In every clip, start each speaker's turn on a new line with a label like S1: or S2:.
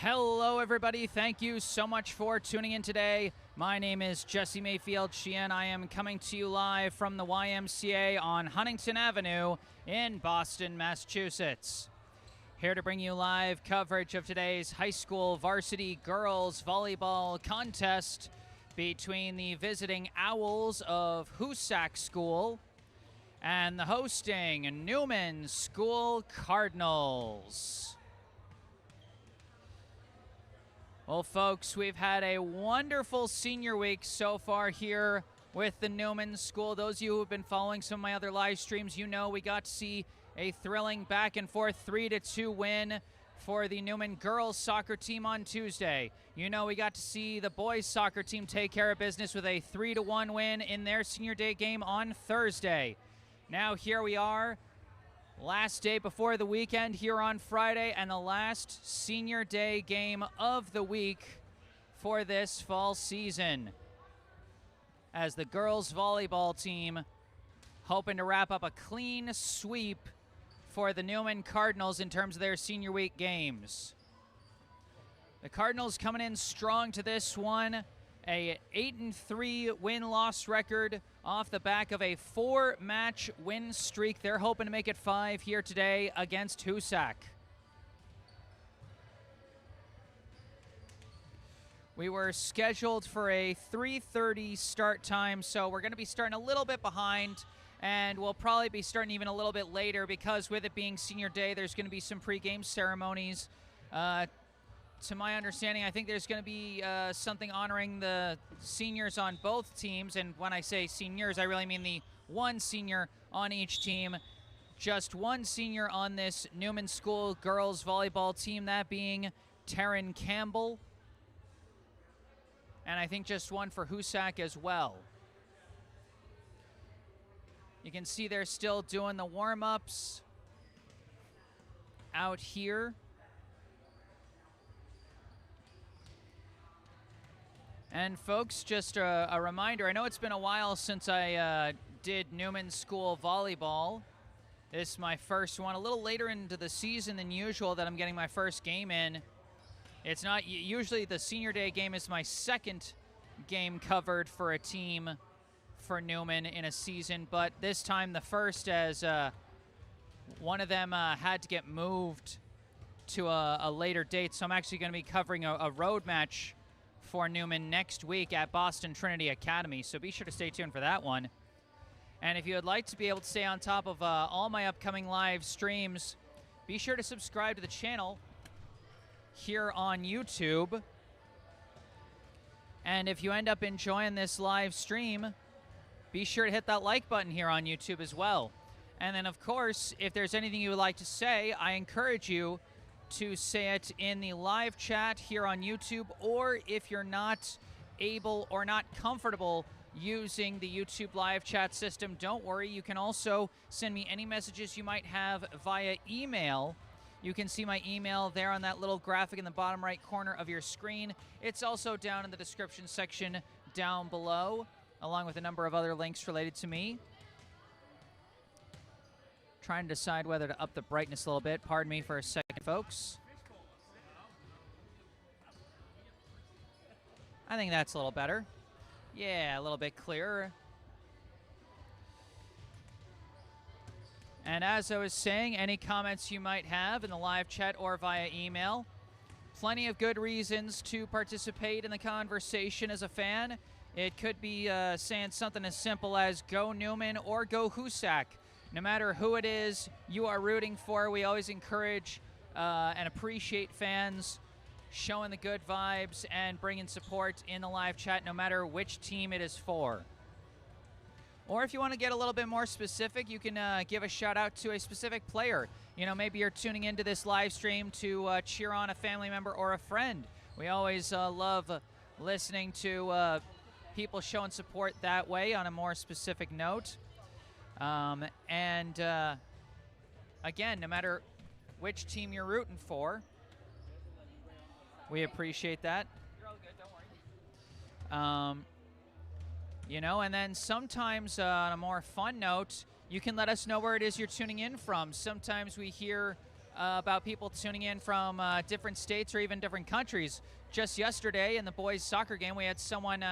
S1: Hello, everybody. Thank you so much for tuning in today. My name is Jesse Mayfield-Sheehan. I am coming to you live from the YMCA on Huntington Avenue in Boston, Massachusetts. Here to bring you live coverage of today's high school varsity girls volleyball contest between the visiting Owls of Hoosac School and the hosting Newman School Cardinals. Well, folks, we've had a wonderful senior week so far here with the Newman School. Those of you who have been following some of my other live streams, you know we got to see a thrilling back-and-forth 3-2 win for the Newman girls soccer team on Tuesday. You know we got to see the boys soccer team take care of business with a 3-1 win in their senior day game on Thursday. Now here we are, last day before the weekend here on Friday, and the last senior day game of the week for this fall season, as the girls volleyball team hoping to wrap up a clean sweep for the Newman Cardinals in terms of their senior week games. The Cardinals coming in strong to this one, a 8-3 win-loss record off the back of a 4-match win streak. They're hoping to make it 5 here today against Hoosac. We were scheduled for a 3:30 start time, so we're going to be starting a little bit behind, and we'll probably be starting even a little bit later because with it being senior day, there's going to be some pre-game ceremonies. To my understanding, I think there's going to be something honoring the seniors on both teams. And when I say seniors, I really mean the one senior on each team. Just one senior on this Newman School girls volleyball team, that being Taryn Campbell. And I think just one for Hoosac as well. You can see they're still doing the warm-ups out here. And folks, just a reminder, I know it's been a while since I did Newman School volleyball. This is my first one, a little later into the season than usual that I'm getting my first game in. It's not, usually the senior day game is my second game covered for a team for Newman in a season, but this time the first, as one of them had to get moved to a later date, so I'm actually going to be covering a road match for Newman next week at Boston Trinity Academy, so be sure to stay tuned for that one. And if you would like to be able to stay on top of all my upcoming live streams, be sure to subscribe to the channel here on YouTube. And if you end up enjoying this live stream, be sure to hit that like button here on YouTube as well. And then, of course, if there's anything you would like to say, I encourage you to say it in the live chat here on YouTube, or if you're not able or not comfortable using the YouTube live chat system, don't worry. You can also send me any messages you might have via email. You can see my email there on that little graphic in the bottom right corner of your screen. It's also down in the description section down below, along with a number of other links related to me. Trying to decide whether to up the brightness a little bit. Pardon me for a second, folks. I think that's a little better. Yeah, a little bit clearer. And as I was saying, any comments you might have in the live chat or via email, plenty of good reasons to participate in the conversation as a fan. It could be saying something as simple as go Newman or go Hoosac. No matter who it is you are rooting for, we always encourage and appreciate fans showing the good vibes and bringing support in the live chat, no matter which team it is for. Or if you want to get a little bit more specific, you can give a shout out to a specific player. You know, maybe you're tuning into this live stream to cheer on a family member or a friend. We always love listening to people showing support that way on a more specific note. Again, no matter which team you're rooting for, we appreciate that.
S2: You're all good, don't worry.
S1: You know, and then sometimes on a more fun note, you can let us know where it is you're tuning in from. Sometimes we hear about people tuning in from different states or even different countries. Just yesterday in the boys' soccer game, we had someone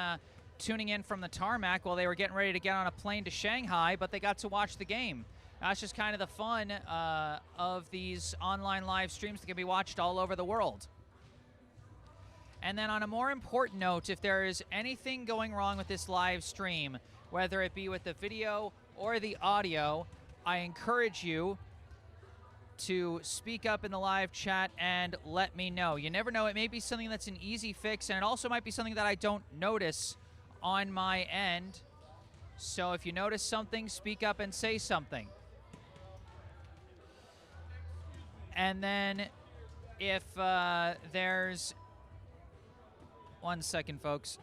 S1: tuning in from the tarmac while they were getting ready to get on a plane to Shanghai, but they got to watch the game. That's just kind of the fun of these online live streams that can be watched all over the world. And then on a more important note, if there is anything going wrong with this live stream, whether it be with the video or the audio, I encourage you to speak up in the live chat and let me know. You never know, it may be something that's an easy fix, and it also might be something that I don't notice on my end. So if you notice something, speak up and say something. And then if there's... One second, folks.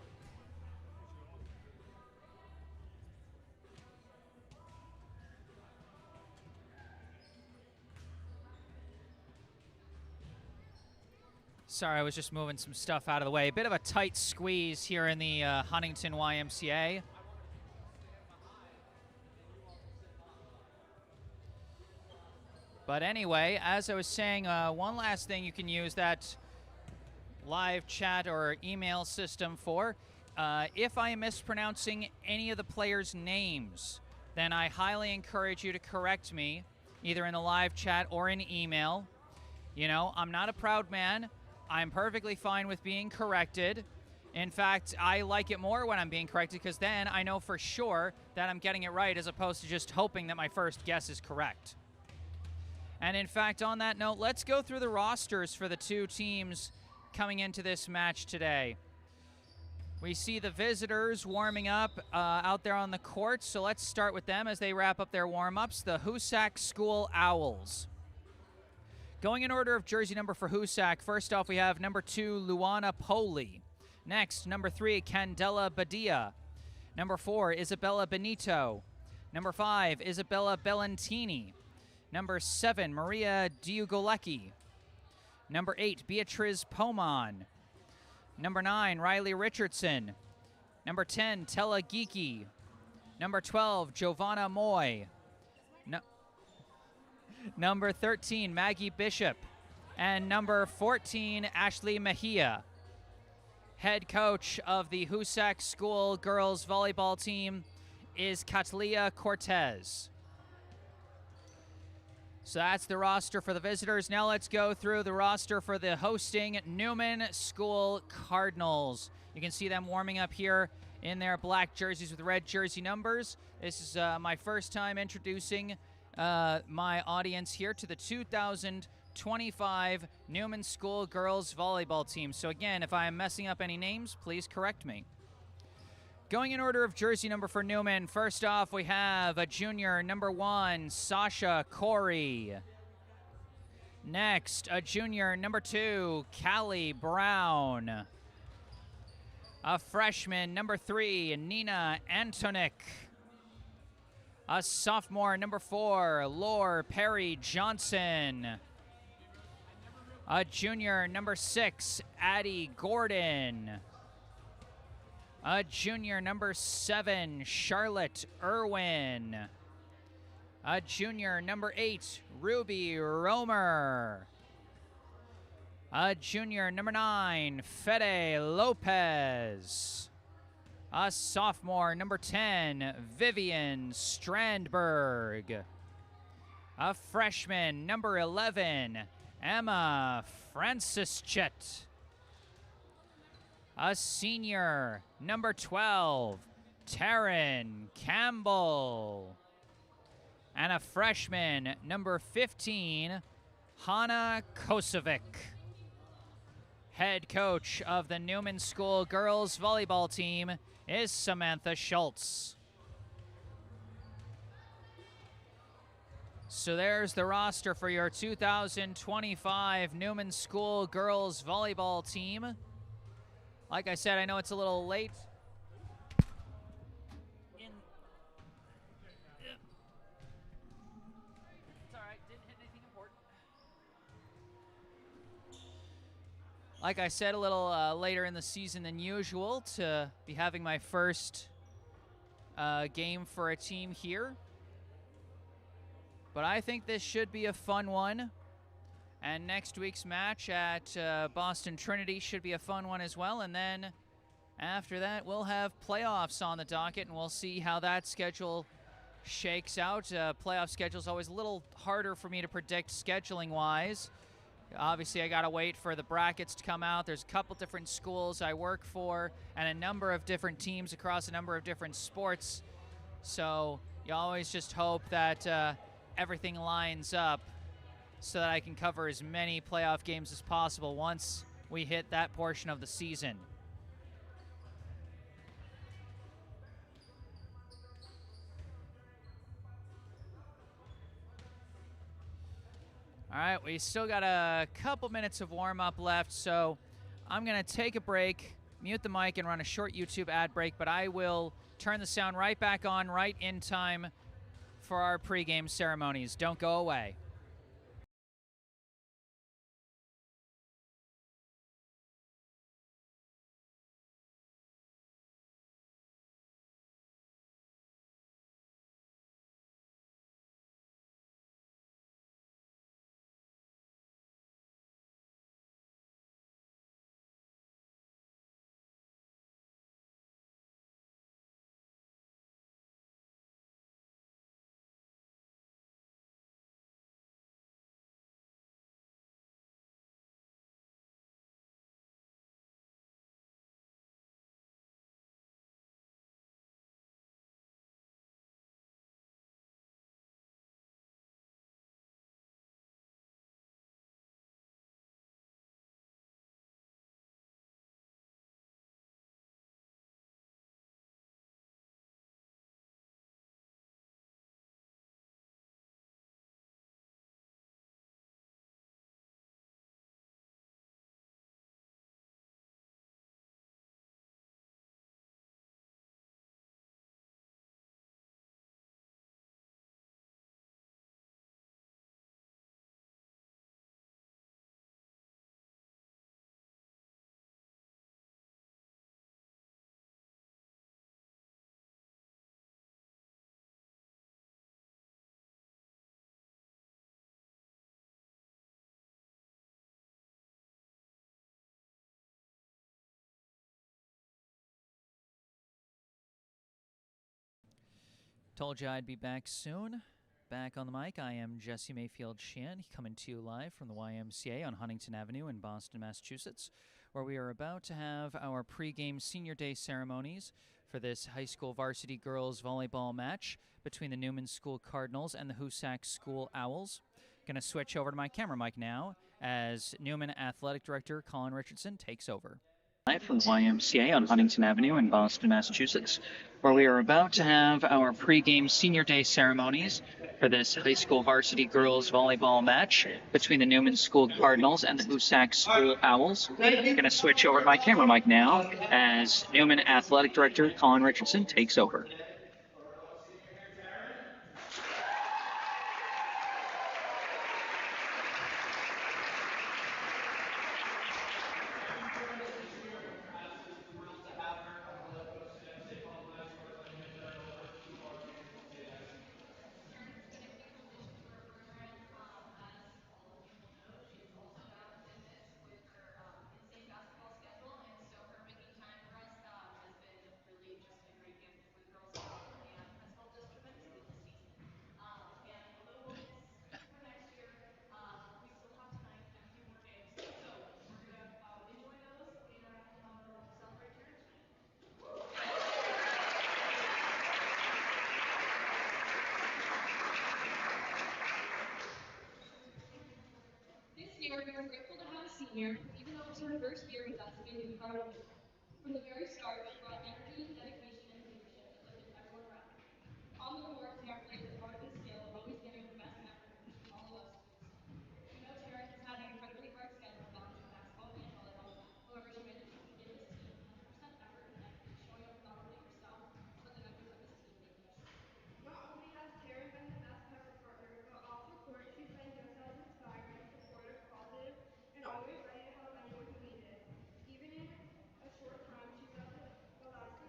S1: Sorry, I was just moving some stuff out of the way. A bit of a tight squeeze here in the Huntington YMCA. But anyway, as I was saying, one last thing you can use that live chat or email system for. If I am mispronouncing any of the players' names, then I highly encourage you to correct me, either in the live chat or in email. You know, I'm not a proud man. I'm perfectly fine with being corrected. In fact, I like it more when I'm being corrected because then I know for sure that I'm getting it right as opposed to just hoping that my first guess is correct. And in fact, on that note, let's go through the rosters for the two teams coming into this match today. We see the visitors warming up out there on the court, so let's start with them as they wrap up their warm-ups, the Hoosac School Owls. Going in order of jersey number for Hoosac, first off we have number 2, Luana Poli. Next, number 3, Candela Badia. Number 4, Isabella Benito. Number 5, Isabella Bellantini. Number 7, Maria Diugolecki. Number 8, Beatriz Pomon. Number 9, Riley Richardson. Number 10, Tella Geeky. Number 12, Giovanna Moy. Number 13, Maggie Bishop. And number 14, Ashley Mejia. Head coach of the Hoosac School girls volleyball team is Catalia Cortez. So that's the roster for the visitors. Now let's go through the roster for the hosting Newman School Cardinals. You can see them warming up here in their black jerseys with red jersey numbers. This is my first time introducing my audience here to the 2025 Newman School girls volleyball team. So again, if I am messing up any names, please correct me. Going in order of jersey number for Newman, first off we have a junior, number 1, Sasha Corey. Next, a junior, number 2, Callie Brown. A freshman, number 3, Nina Antonick. A sophomore, number 4, Lore Perry Johnson. A junior, number 6, Addie Gordon. A junior, number 7, Charlotte Irwin. A junior, number 8, Ruby Romer. A junior, number 9, Fede Lopez. A sophomore, number 10, Vivian Strandberg. A freshman, number 11, Emma Francischet. A senior, number 12, Taryn Campbell. And a freshman, number 15, Hannah Kosovic. Head coach of the Newman School girls volleyball team is Samantha Schultz. So there's the roster for your 2025 Newman School girls volleyball team. Like I said, I know it's a little late. It's all right, didn't hit anything important. Like I said, a little later in the season than usual to be having my first game for a team here. But I think this should be a fun one. And next week's match at Boston Trinity should be a fun one as well. And then after that, we'll have playoffs on the docket, and we'll see how that schedule shakes out. Playoff schedule is always a little harder for me to predict scheduling-wise. Obviously, I got to wait for the brackets to come out. There's a couple different schools I work for and a number of different teams across a number of different sports. So you always just hope that everything lines up so that I can cover as many playoff games as possible once we hit that portion of the season. All right, we still got a couple minutes of warm-up left, so I'm going to take a break, mute the mic, and run a short YouTube ad break, but I will turn the sound right back on right in time for our pregame ceremonies. Don't go away. Told you I'd be back soon. Back on the mic, I am Jesse Mayfield-Sheehan, coming to you live from the YMCA on Huntington Avenue in Boston, Massachusetts, where we are about to have our pregame senior day ceremonies for this high school varsity girls volleyball match between the Newman School Cardinals and the Hoosac School Owls. Going to switch over to my camera mic now as Newman Athletic Director Colin Richardson takes over. Live from the YMCA on Huntington Avenue in Boston, Massachusetts, where we are about to have our pregame senior day ceremonies for this high school varsity girls volleyball match between the Newman School Cardinals and the Hoosac School Owls. I'm going to switch over to my camera mic now as Newman Athletic Director Colin Richardson takes over.
S3: Not only has Tara been the best ever partner, but off the court, she's been just as inspiring, supportive, positive, and always ready to help anyone who needs it. Even in a short time, she's at the last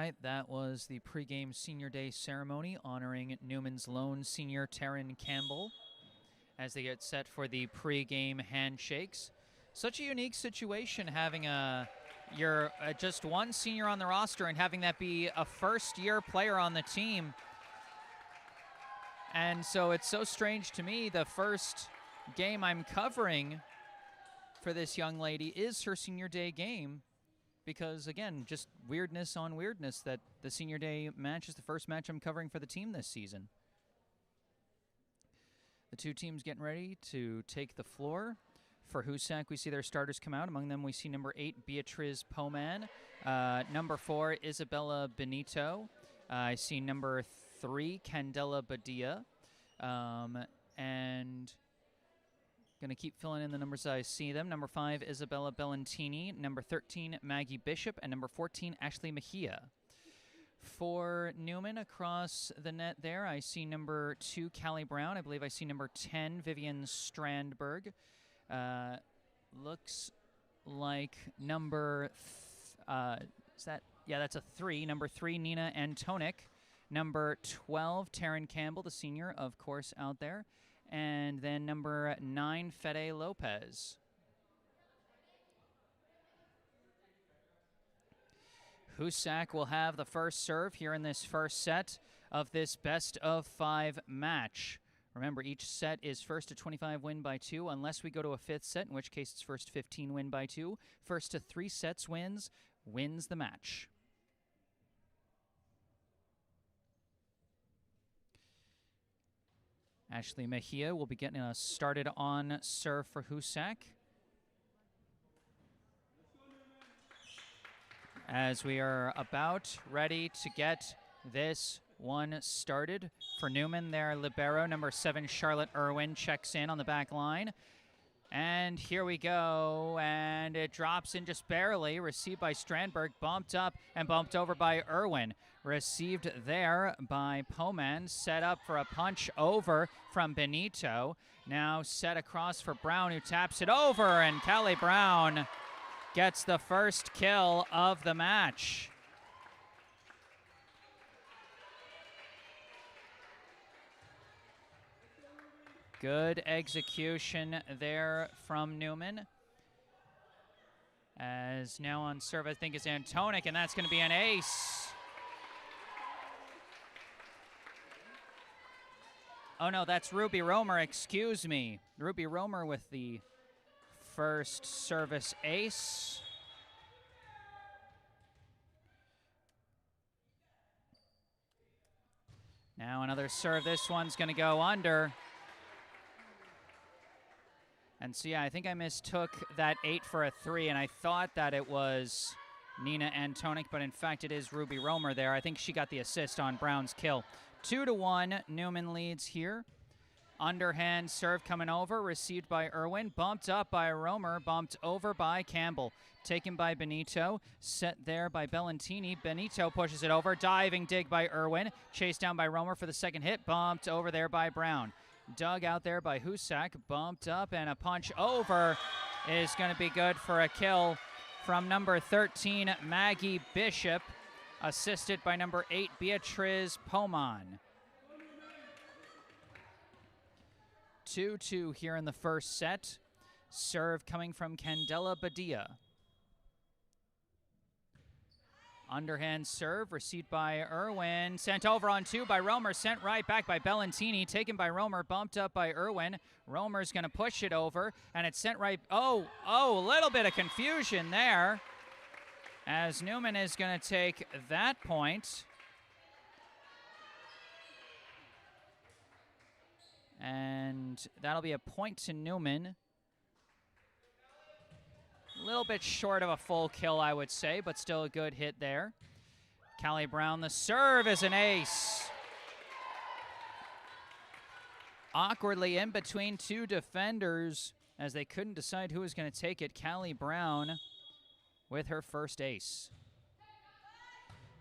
S1: right, that was the pregame Senior Day ceremony honoring Newman's lone senior Taryn Campbell as they get set for the pregame handshakes. Such a unique situation having you're just one senior on the roster and having that be a first-year player on the team. And so it's so strange to me, the first game I'm covering for this young lady is her Senior Day game. Because, again, just weirdness on weirdness that the Senior Day match is the first match I'm covering for the team this season. The two teams getting ready to take the floor. For Hoosac, we see their starters come out. Among them, we see number 8, Beatriz Poman. Number 4, Isabella Benito. I see number 3, Candela Badia. And going to keep filling in the numbers as I see them. Number 5, Isabella Bellantini. Number 13, Maggie Bishop. And number 14, Ashley Mejia. For Newman across the net there, I see number 2, Callie Brown. I believe I see number 10, Vivian Strandberg. Looks like number, that's a 3. Number 3, Nina Antonik. Number 12, Taryn Campbell, the senior, of course, out there. And then number 9, Fede Lopez. Hoosac will have the first serve here in this first set of this best-of-5 match. Remember, each set is first to 25 win by 2, unless we go to a 5th set, in which case it's first 15 win by 2. First to 3 sets wins the match. Ashley Mejia will be getting us started on serve for Hoosac. As we are about ready to get this one started for Newman, their libero, number 7, Charlotte Irwin, checks in on the back line. And here we go, and it drops in just barely, received by Strandberg, bumped up and bumped over by Irwin. Received there by Poman, set up for a punch over from Benito. Now set across for Brown, who taps it over, and Callie Brown gets the first kill of the match. Good execution there from Newman. As now on serve, I think, is Antonik, and that's going to be an ace. Oh, no, that's Ruby Romer, excuse me. Ruby Romer with the first service ace. Now another serve. This one's going to go under. And so, yeah, I think I mistook that 8 for a 3, and I thought that it was Nina Antonik, but in fact it is Ruby Romer there. I think she got the assist on Brown's kill. 2-1, Newman leads here. Underhand serve coming over, received by Irwin, bumped up by Romer, bumped over by Campbell. Taken by Benito, set there by Bellantini. Benito pushes it over, diving dig by Irwin, chased down by Romer for the second hit, bumped over there by Brown. Dug out there by Hoosac, bumped up, and a punch over is going to be good for a kill from number 13, Maggie Bishop, assisted by number 8, Beatriz Poman. 2-2 here in the first set. Serve coming from Candela Badia. Underhand serve, received by Irwin. Sent over on 2 by Romer. Sent right back by Bellantini. Taken by Romer, bumped up by Irwin. Romer's going to push it over, and it's sent right. Oh, a little bit of confusion there, as Newman is going to take that point. And that'll be a point to Newman. A little bit short of a full kill, I would say, but still a good hit there. Callie Brown, the serve is an ace. Awkwardly in between 2 defenders as they couldn't decide who was going to take it. Callie Brown with her first ace.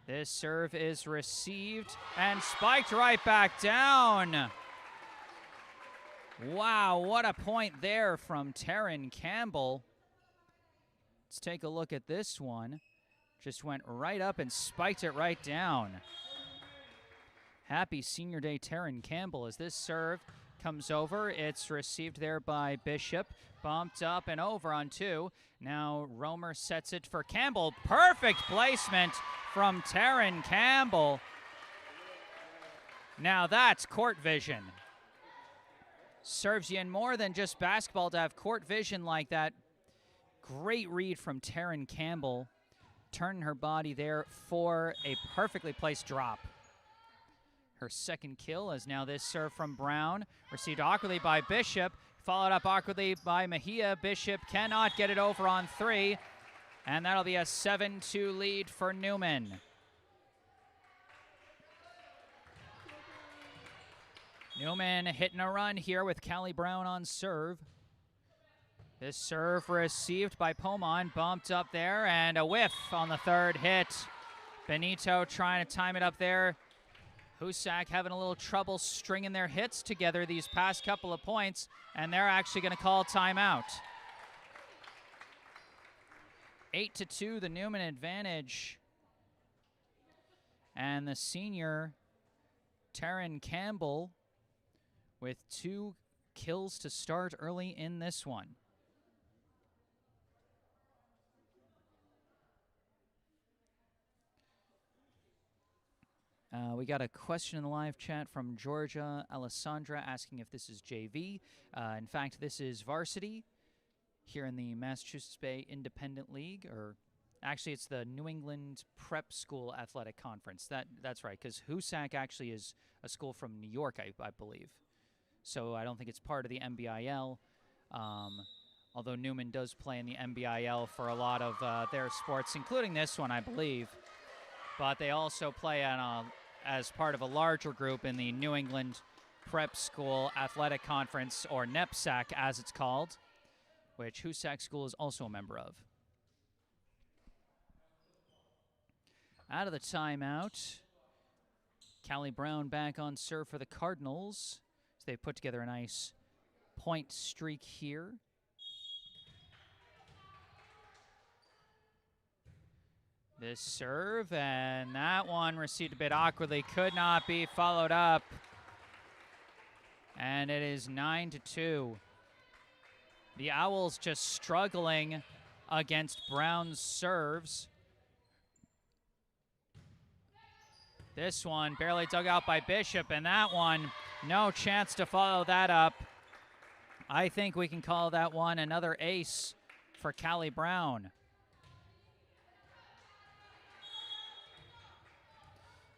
S1: This serve is received and spiked right back down. Wow, what a point there from Taryn Campbell. Let's take a look at this one. Just went right up and spiked it right down. Happy Senior Day, Taryn Campbell, as this serve comes over. It's received there by Bishop. Bumped up and over on 2. Now Romer sets it for Campbell. Perfect placement from Taryn Campbell. Now that's court vision. Serves you in more than just basketball to have court vision like that. Great read from Taryn Campbell. Turning her body there for a perfectly placed drop. Her second kill is now this serve from Brown. Received awkwardly by Bishop. Followed up awkwardly by Mejia. Bishop cannot get it over on 3. And that'll be a 7-2 lead for Newman. Newman hitting a run here with Callie Brown on serve. This serve received by Pomon, bumped up there, and a whiff on the third hit. Benito trying to time it up there. Hoosac having a little trouble stringing their hits together these past couple of points, and they're actually going to call timeout. 8-2, the Newman advantage. And the senior, Taryn Campbell, with 2 kills to start early in this one. We got a question in the live chat from Georgia Alessandra asking if this is JV. In fact, this is varsity here in the Massachusetts Bay Independent League, or actually it's the New England Prep School Athletic Conference. That's right, because Hoosac actually is a school from New York, I believe. So I don't think it's part of the NBIL, although Newman does play in the NBIL for a lot of their sports, including this one, I believe. But they also play on as part of a larger group in the New England Prep School Athletic Conference, or NEPSAC as it's called, which Hoosac School is also a member of. Out of the timeout, Callie Brown back on serve for the Cardinals. So they put together a nice point streak here. This serve, and that one received a bit awkwardly, could not be followed up. And it is 9-2. The Owls just struggling against Brown's serves. This one barely dug out by Bishop, and that one, no chance to follow that up. I think we can call that one another ace for Callie Brown.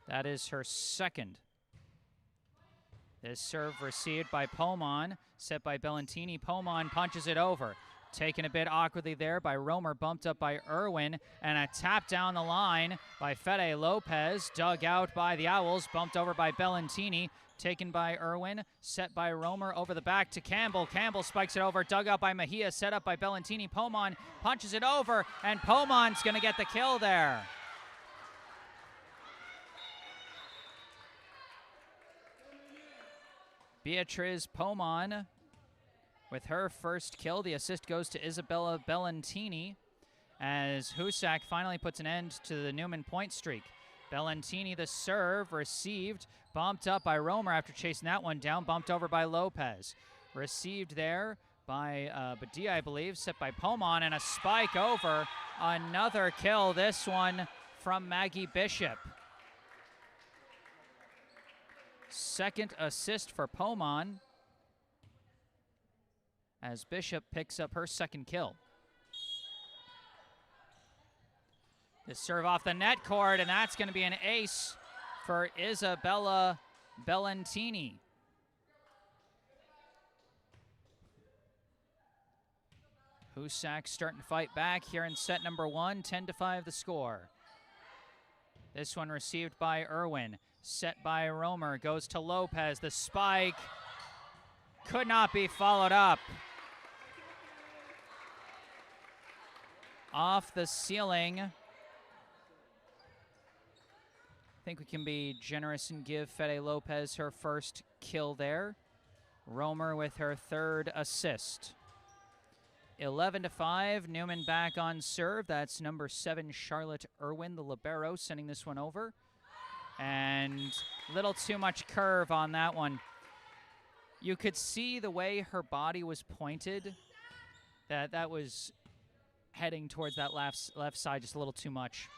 S1: That is her second. This serve received by Pomon, set by Bellantini. Pomon punches it over. Taken a bit awkwardly there by Romer, bumped up by Irwin, and a tap down the line by Fede Lopez, dug out by the Owls, bumped over by Bellantini, taken by Irwin, set by Romer over the back to Campbell. Campbell spikes it over, dug out by Mejia, set up by Bellantini. Pomon punches it over, and Pomon's going to get the kill there. Beatriz Pomon with her first kill. The assist goes to Isabella Bellantini as Hoosac finally puts an end to the Newman point streak. Bellantini, the serve, received, bumped up by Romer after chasing that one down, bumped over by Lopez. Received there by Badia, I believe, set by Pomon, and a spike over. Another kill, this one from Maggie Bishop. Second assist for Pomon as Bishop picks up her second kill. The serve off the net cord, and that's going to be an ace for Isabella Bellantini. Hoosac starting to fight back here in set number 1, 10-5 the score. This one received by Irwin. Set by Romer, goes to Lopez. The spike could not be followed up. Off the ceiling. I think we can be generous and give Fede Lopez her first kill there. Romer with her third assist. 11-5, Newman back on serve. That's number 7, Charlotte Irwin, the libero, sending this one over. And a little too much curve on that one. You could see the way her body was pointed, that was heading towards that left side just a little too much.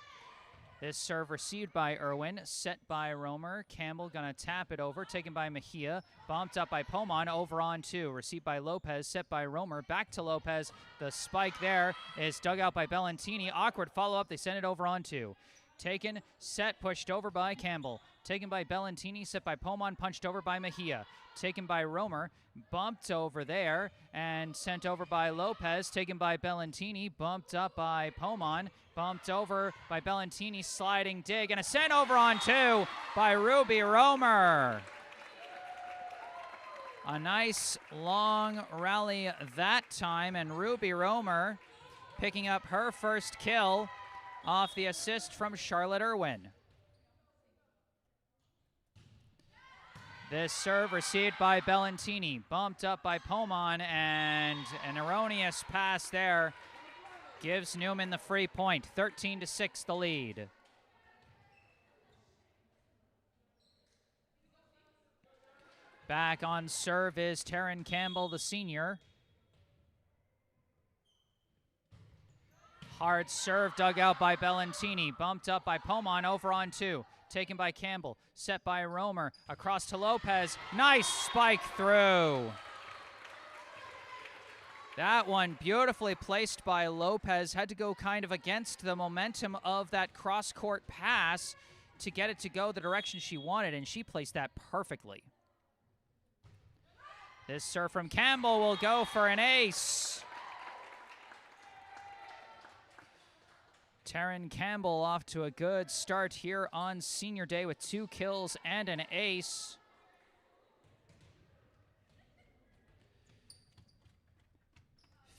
S1: This serve received by Irwin, set by Romer. Campbell gonna tap it over, taken by Mejia, bumped up by Pomon, over on 2. Received by Lopez, set by Romer, back to Lopez. The spike there is dug out by Bellantini. Awkward follow-up, they send it over on 2. Taken, set, pushed over by Campbell. Taken by Bellantini, set by Pomon, punched over by Mejia. Taken by Romer, bumped over there, and sent over by Lopez. Taken by Bellantini, bumped up by Pomon, bumped over by Bellantini, sliding dig, and a sent over on 2 by Ruby Romer. A nice long rally that time, and Ruby Romer picking up her first kill off the assist from Charlotte Irwin. This serve received by Bellantini, bumped up by Pomon, and an erroneous pass there gives Newman the free point. 13-6 the lead. Back on serve is Taryn Campbell, the senior. Hard serve dug out by Bellantini, bumped up by Pomon, over on 2. Taken by Campbell, set by Romer, across to Lopez. Nice spike through. That one beautifully placed by Lopez. Had to go kind of against the momentum of that cross-court pass to get it to go the direction she wanted, and she placed that perfectly. This serve from Campbell will go for an ace. Taryn Campbell off to a good start here on senior day with 2 kills and an ace.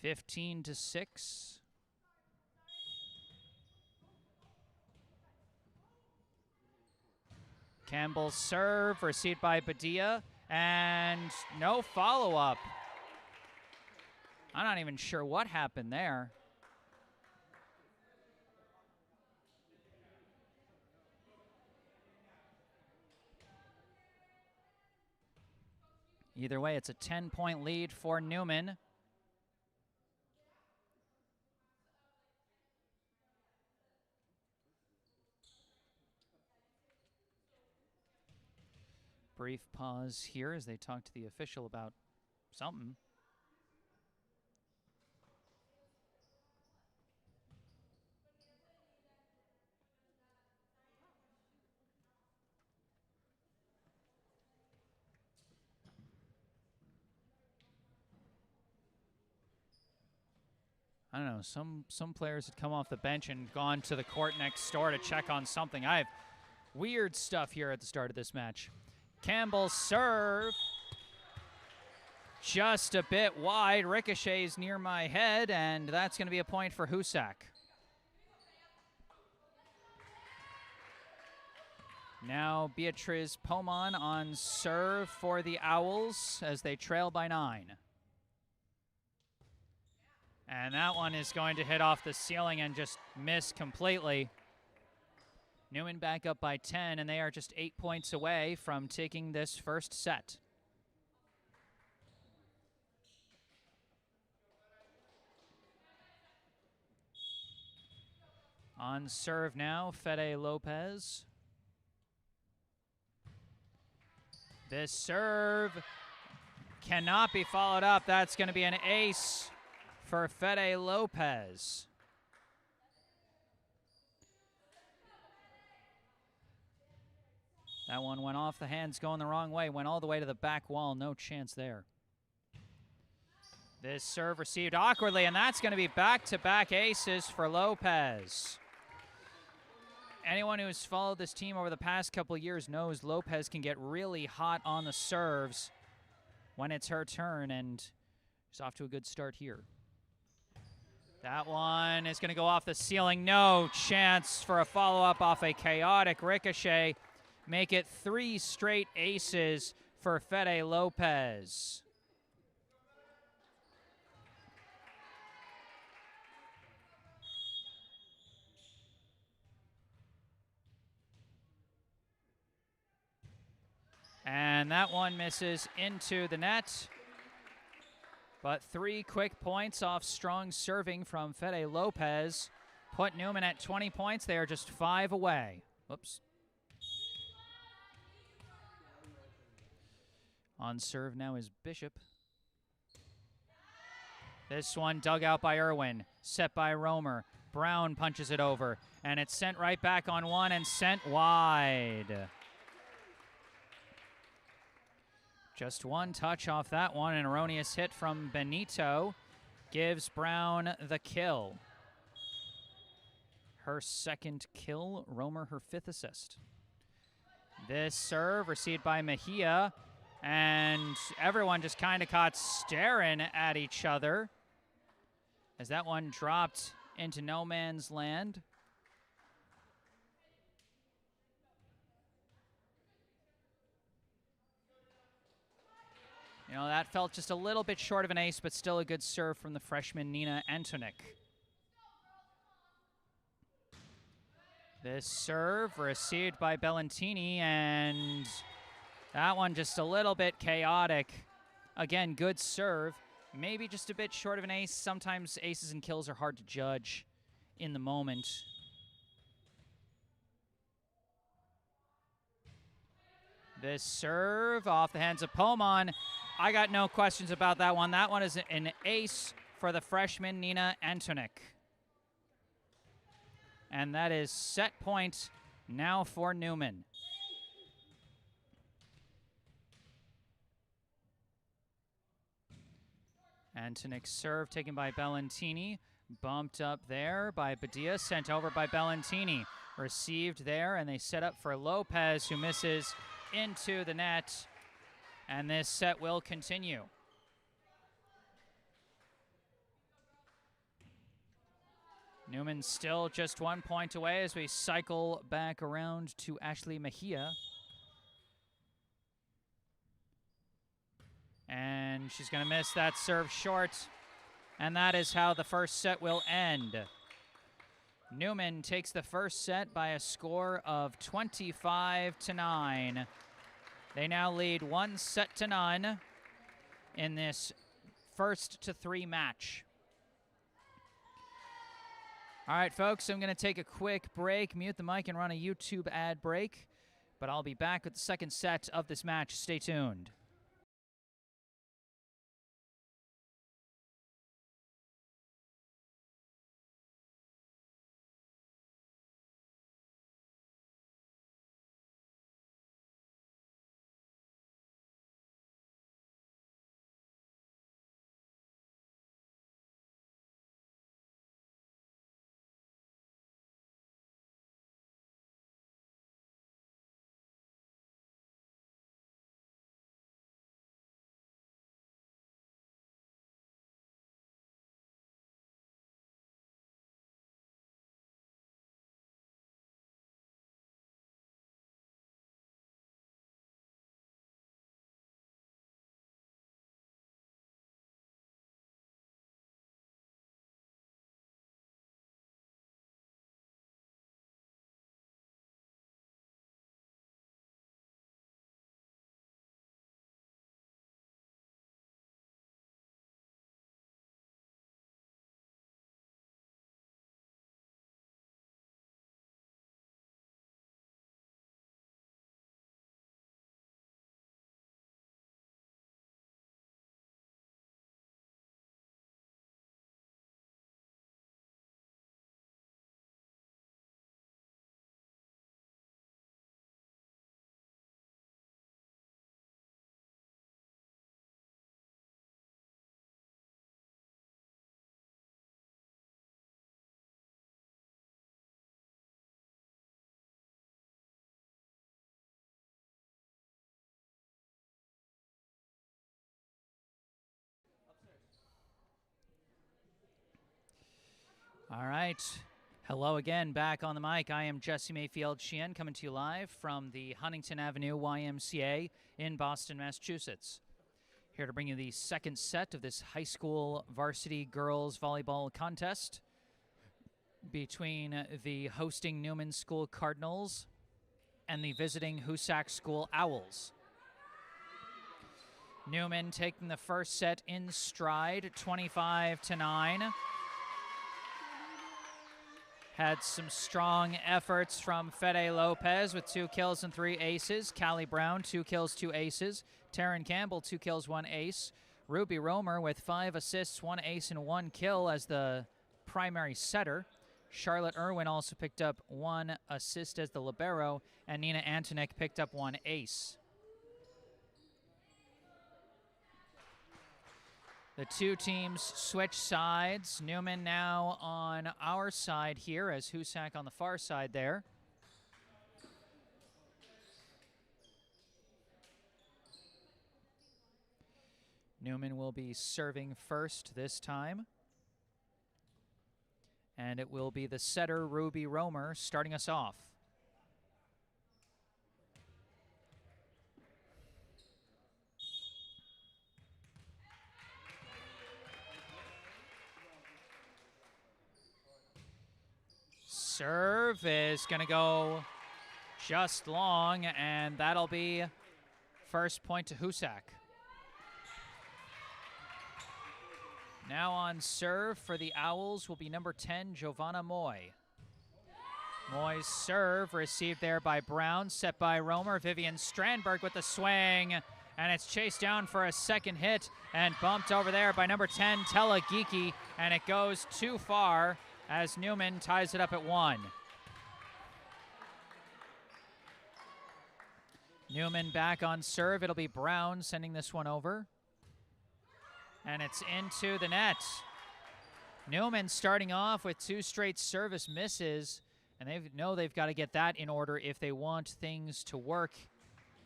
S1: (15-6). Campbell's serve received by Badia, and no follow-up. I'm not even sure what happened there. Either way, it's a 10-point lead for Newman. Brief pause here as they talk to the official about something. I don't know, some players had come off the bench and gone to the court next door to check on something. I have weird stuff here at the start of this match. Campbell's serve, just a bit wide, ricochets near my head, and that's going to be a point for Hoosac. Now Beatriz Pomon on serve for the Owls as they trail by 9. And that one is going to hit off the ceiling and just miss completely. Newman back up by 10, and they are just 8 points away from taking this first set. On serve now, Fede Lopez. This serve cannot be followed up. That's going to be an ace for Fede Lopez. That one went off the hands going the wrong way, went all the way to the back wall, no chance there. This serve received awkwardly, and that's going to be back-to-back aces for Lopez. Anyone who's followed this team over the past couple years knows Lopez can get really hot on the serves when it's her turn, and she's off to a good start here. That one is going to go off the ceiling. No chance for a follow-up off a chaotic ricochet. Make it 3 straight aces for Fede Lopez. And that one misses into the net. But 3 quick points off strong serving from Fede Lopez put Newman at 20 points. They are just 5 away. Whoops. On serve now is Bishop. This one dug out by Irwin, set by Romer. Brown punches it over, and it's sent right back on one and sent wide. Just one touch off that one. An erroneous hit from Benito gives Brown the kill. Her 2nd kill, Romer her 5th assist. This serve received by Mejia, and everyone just kind of caught staring at each other as that one dropped into no man's land. You know, that felt just a little bit short of an ace, but still a good serve from the freshman Nina Antonik. This serve received by Bellantini, and that one just a little bit chaotic. Again, good serve. Maybe just a bit short of an ace. Sometimes aces and kills are hard to judge in the moment. This serve off the hands of Pomon. I got no questions about that one. That one is an ace for the freshman Nina Antonik. And that is set point now for Newman. Antonik's serve taken by Bellantini. Bumped up there by Badia, sent over by Bellantini. Received there, and they set up for Lopez, who misses into the net. And this set will continue. Newman still just 1 point away as we cycle back around to Ashley Mejia. And she's going to miss that serve short. And that is how the first set will end. Newman takes the first set by a score of 25-9. They now lead 1-0 in this 1-3 match. All right, folks, I'm going to take a quick break, mute the mic, and run a YouTube ad break. But I'll be back with the second set of this match. Stay tuned. All right. Hello again, back on the mic. I am Jesse Mayfield-Sheehan, coming to you live from the Huntington Avenue YMCA in Boston, Massachusetts. Here to bring you the second set of this high school varsity girls volleyball contest between the hosting Newman School Cardinals and the visiting Hoosac School Owls. Newman taking the first set in stride, 25-9. Had some strong efforts from Fede Lopez with 2 kills and 3 aces. Callie Brown, 2 kills, 2 aces. Taryn Campbell, 2 kills, 1 ace. Ruby Romer with 5 assists, 1 ace, and 1 kill as the primary setter. Charlotte Irwin also picked up 1 assist as the libero, and Nina Antonik picked up 1 ace. The two teams switch sides. Newman now on our side here as Hoosac on the far side there. Newman will be serving first this time. And it will be the setter, Ruby Romer, starting us off. Serve is going to go just long, and that'll be first point to Hoosac. Now on serve for the Owls will be number 10, Giovanna Moy. Moy's serve received there by Brown, set by Romer. Vivian Strandberg with the swing, and it's chased down for a second hit and bumped over there by number 10, Tella Geeky, and it goes too far as Newman ties it up at 1. Newman back on serve. It'll be Brown sending this one over. And it's into the net. Newman starting off with 2 straight service misses, and they know they've got to get that in order if they want things to work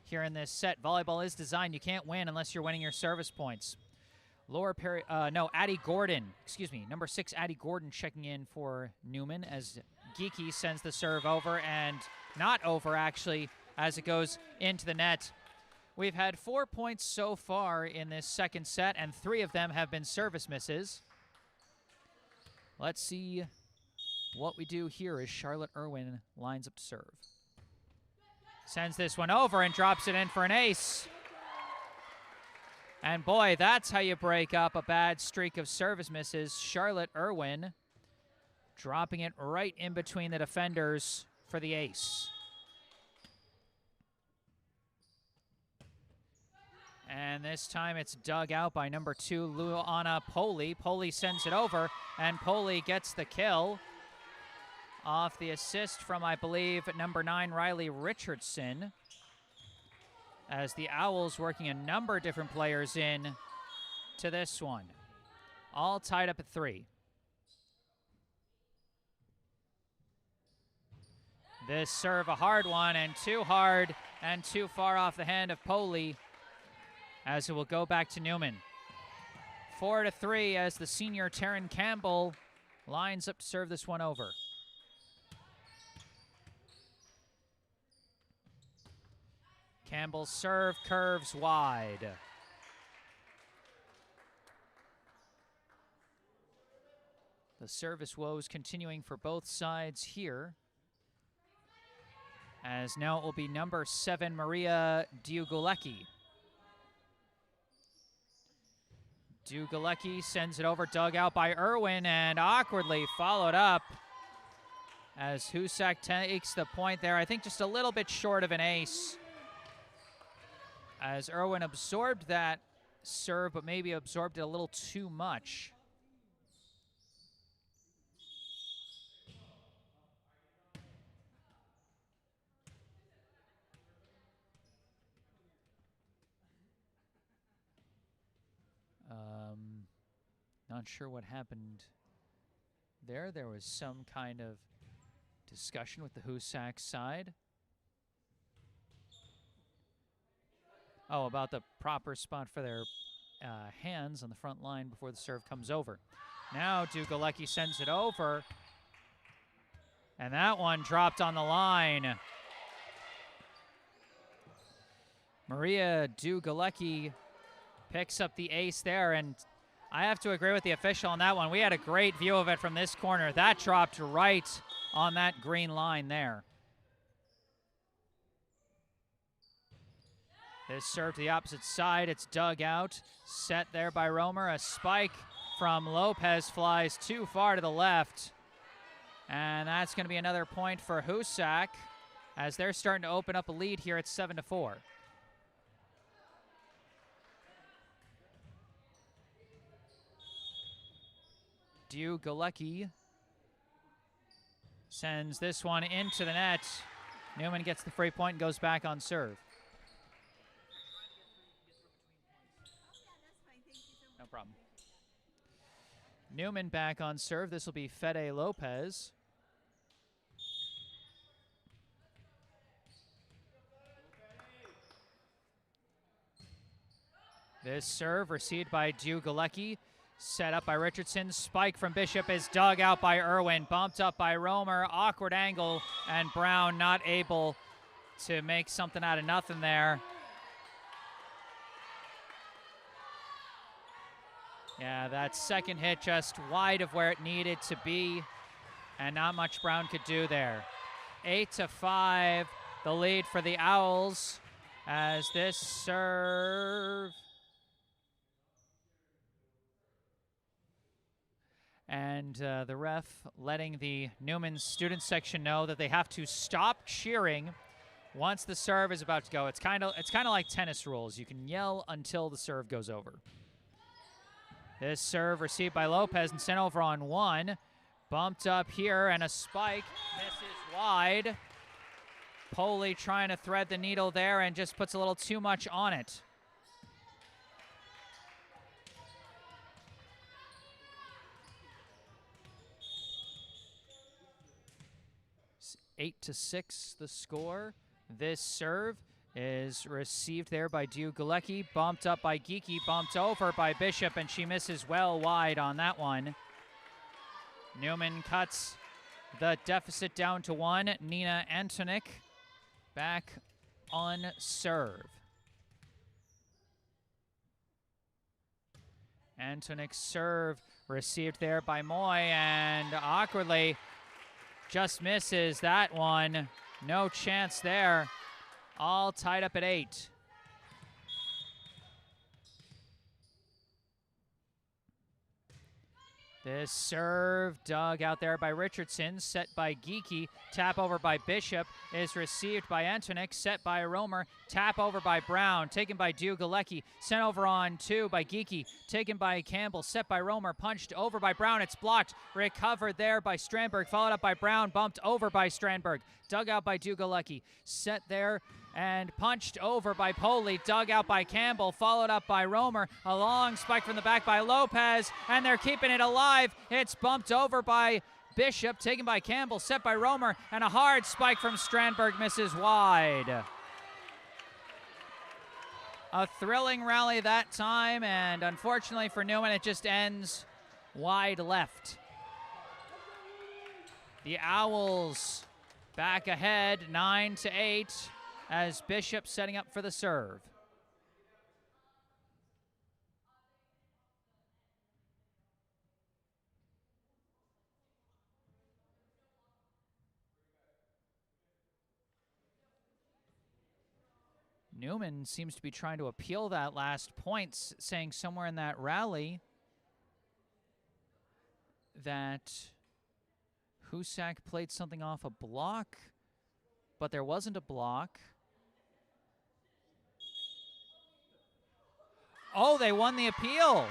S1: here in this set. Volleyball is designed. You can't win unless you're winning your service points. Addie Gordon, number 6, Addie Gordon checking in for Newman as Geeky sends the serve over, and not over actually, as it goes into the net. We've had 4 points so far in this second set, and 3 of them have been service misses. Let's see what we do here as Charlotte Irwin lines up to serve. Sends this one over and drops it in for an ace. And boy, that's how you break up a bad streak of service misses. Charlotte Irwin dropping it right in between the defenders for the ace. And this time it's dug out by number 2, Luana Poli. Poli sends it over, and Poli gets the kill off the assist from, I believe, number 9, Riley Richardson, as the Owls working a number of different players in to this one. All tied up at 3. This serve a hard one, and too hard and too far off the hand of Poli, as it will go back to Newman. 4-3 as the senior Taryn Campbell lines up to serve this one over. Campbell's serve curves wide. The service woes continuing for both sides here, as now it will be number 7, Maria Diugulecki. Dugalecki sends it over, dug out by Irwin, and awkwardly followed up as Hoosac takes the point there. I think just a little bit short of an ace, as Irwin absorbed that serve, but maybe absorbed it a little too much. Not sure what happened there. There was some kind of discussion with the Hoosac side. Oh, about the proper spot for their hands on the front line before the serve comes over. Now Dugalecki sends it over, and that one dropped on the line. Maria Dugalecki picks up the ace there, and I have to agree with the official on that one. We had a great view of it from this corner. That dropped right on that green line there. This serve to the opposite side. It's dug out. Set there by Romer. A spike from Lopez flies too far to the left. And that's going to be another point for Hoosac as they're starting to open up a lead here at 7-4. Galecki sends this one into the net. Newman gets the free point and goes back on serve. No problem. Newman back on serve. This will be Fede Lopez. This serve received by Galecki. Set up by Richardson. Spike from Bishop is dug out by Irwin. Bumped up by Romer. Awkward angle. And Brown not able to make something out of nothing there. Yeah, that second hit just wide of where it needed to be. And not much Brown could do there. 8-5, the lead for the Owls as this serve. And the ref letting the Newman student section know that they have to stop cheering once the serve is about to go. It's kind of like tennis rules. You can yell until the serve goes over. This serve received by Lopez and sent over on one. Bumped up here and a spike. Misses wide. Poley trying to thread the needle there and just puts a little too much on it. 8-6 the score. This serve is received there by Galecki, bumped up by Geeky, bumped over by Bishop, and she misses well wide on that one. Newman cuts the deficit down to one. Nina Antonik back on serve. Antonik's serve received there by Moy, and awkwardly just misses that one. No chance there. All tied up at 8. This serve dug out there by Richardson, set by Geeky, tap over by Bishop, is received by Antonik, set by Romer, tap over by Brown, taken by Galecki, sent over on two by Geeky, taken by Campbell, set by Romer, punched over by Brown, it's blocked, recovered there by Strandberg, followed up by Brown, bumped over by Strandberg, dug out by Galecki, set there and punched over by Poley, dug out by Campbell, followed up by Romer, a long spike from the back by Lopez, and they're keeping it alive. It's bumped over by Bishop, taken by Campbell, set by Romer, and a hard spike from Strandberg misses wide. A thrilling rally that time, and unfortunately for Newman, it just ends wide left. The Owls back ahead, 9-8. As Bishop setting up for the serve. Newman seems to be trying to appeal that last point, saying somewhere in that rally that Hoosac played something off a block, but there wasn't a block. Oh, they won the appeal.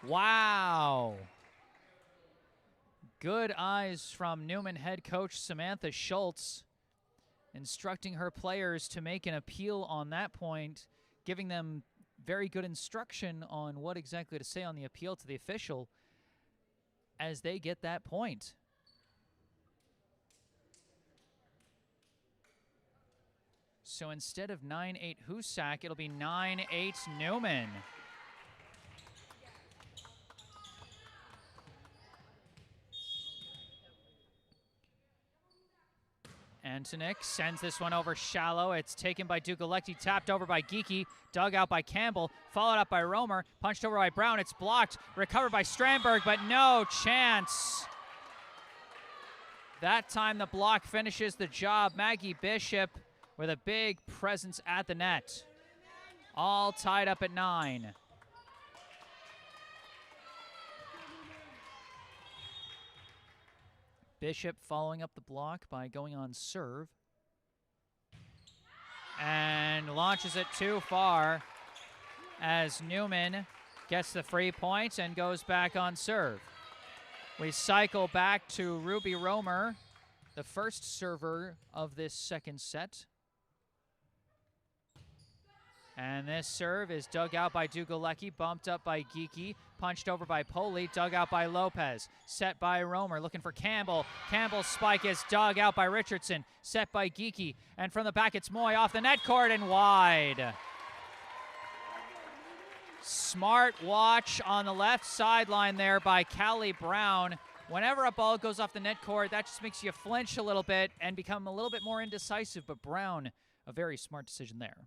S1: Wow. Good eyes from Newman head coach Samantha Schultz, instructing her players to make an appeal on that point, giving them very good instruction on what exactly to say on the appeal to the official as they get that point. So instead of 9-8 Hoosac, it'll be 9-8 Newman. Antonik sends this one over shallow. It's taken by Galecki, tapped over by Geeky, dug out by Campbell, followed up by Romer, punched over by Brown. It's blocked, recovered by Strandberg, but no chance. That time the block finishes the job. Maggie Bishop with a big presence at the net. All tied up at 9. Bishop following up the block by going on serve. And launches it too far as Newman gets the free point and goes back on serve. We cycle back to Ruby Romer, the first server of this second set. And this serve is dug out by Dugalecki, bumped up by Geeky, punched over by Poli, dug out by Lopez, set by Romer, looking for Campbell. Campbell's spike is dug out by Richardson, set by Geeky, and from the back it's Moy off the net cord and wide. Smart watch on the left sideline there by Callie Brown. Whenever a ball goes off the net cord, that just makes you flinch a little bit and become a little bit more indecisive, but Brown, a very smart decision there.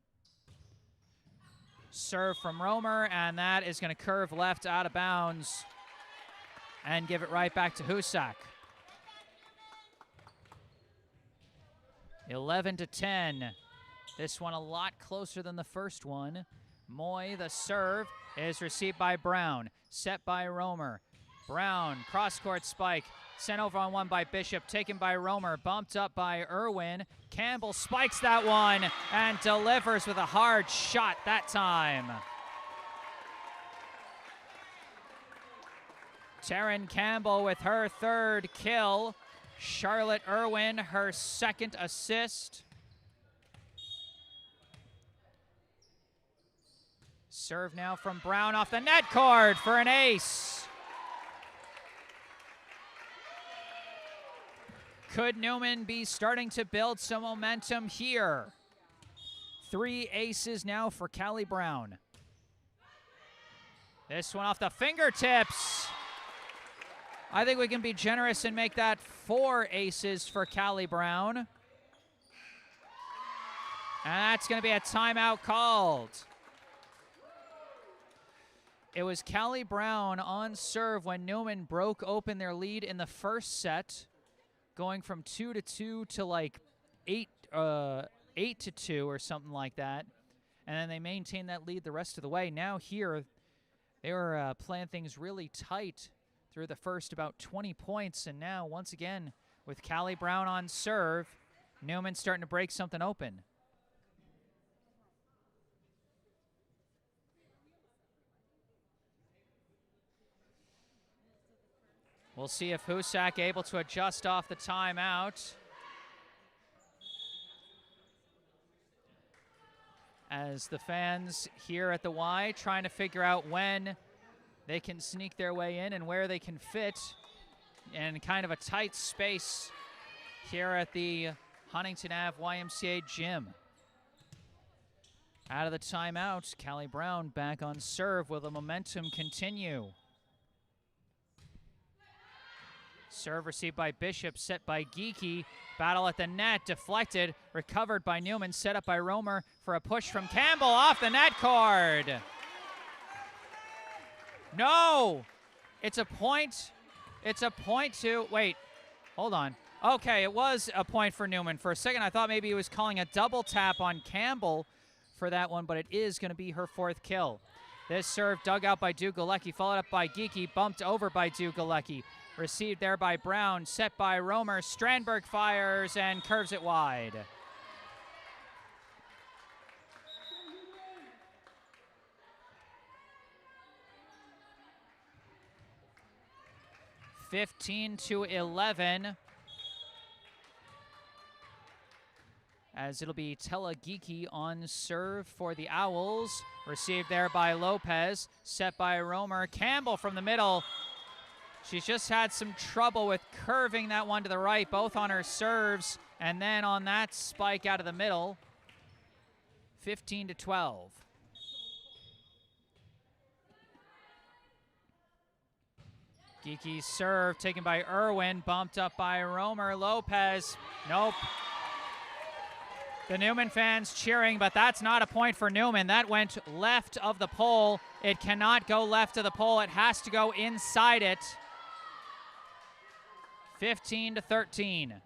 S1: Serve from Romer, and that is going to curve left out of bounds and give it right back to Hoosac. 11-10. This one a lot closer than the first one. Moy, the serve, is received by Brown, set by Romer. Brown, cross-court spike, sent over on one by Bishop, taken by Romer, bumped up by Irwin. Campbell spikes that one and delivers with a hard shot that time. Taryn Campbell with her third kill. Charlotte Irwin, her second assist. Serve now from Brown off the net cord for an ace. Could Newman be starting to build some momentum here? 3 aces now for Callie Brown. This one off the fingertips. I think we can be generous and make that 4 aces for Callie Brown. And that's going to be a timeout called. It was Callie Brown on serve when Newman broke open their lead in the first set, going from 2-2 to like 8-2 or something like that. And then they maintained that lead the rest of the way. Now here, they were playing things really tight through the first about 20 points. And now, once again, with Callie Brown on serve, Newman starting to break something open. We'll see if Hoosac able to adjust off the timeout. As the fans here at the Y trying to figure out when they can sneak their way in and where they can fit in kind of a tight space here at the Huntington Ave YMCA gym. Out of the timeout, Callie Brown back on serve. Will the momentum continue? Serve received by Bishop, set by Geeky. Battle at the net, deflected, recovered by Newman, set up by Romer for a push from Campbell off the net cord. No! It's a point. It's a point to, wait, hold on. Okay, it was a point for Newman. For a second, I thought maybe he was calling a double tap on Campbell for that one, but it is going to be her 4th kill. This serve dug out by Dugalecki, followed up by Geeky, bumped over by Dugalecki. Received there by Brown, set by Romer. Strandberg fires and curves it wide. (15-11). As it'll be Tella Geeky on serve for the Owls. Received there by Lopez, set by Romer. Campbell from the middle. She's just had some trouble with curving that one to the right, both on her serves and then on that spike out of the middle. 15-12. Geeky's serve taken by Irwin, bumped up by Romer. Lopez, nope. The Newman fans cheering, but that's not a point for Newman. That went left of the pole. It cannot go left of the pole. It has to go inside it. 15-13.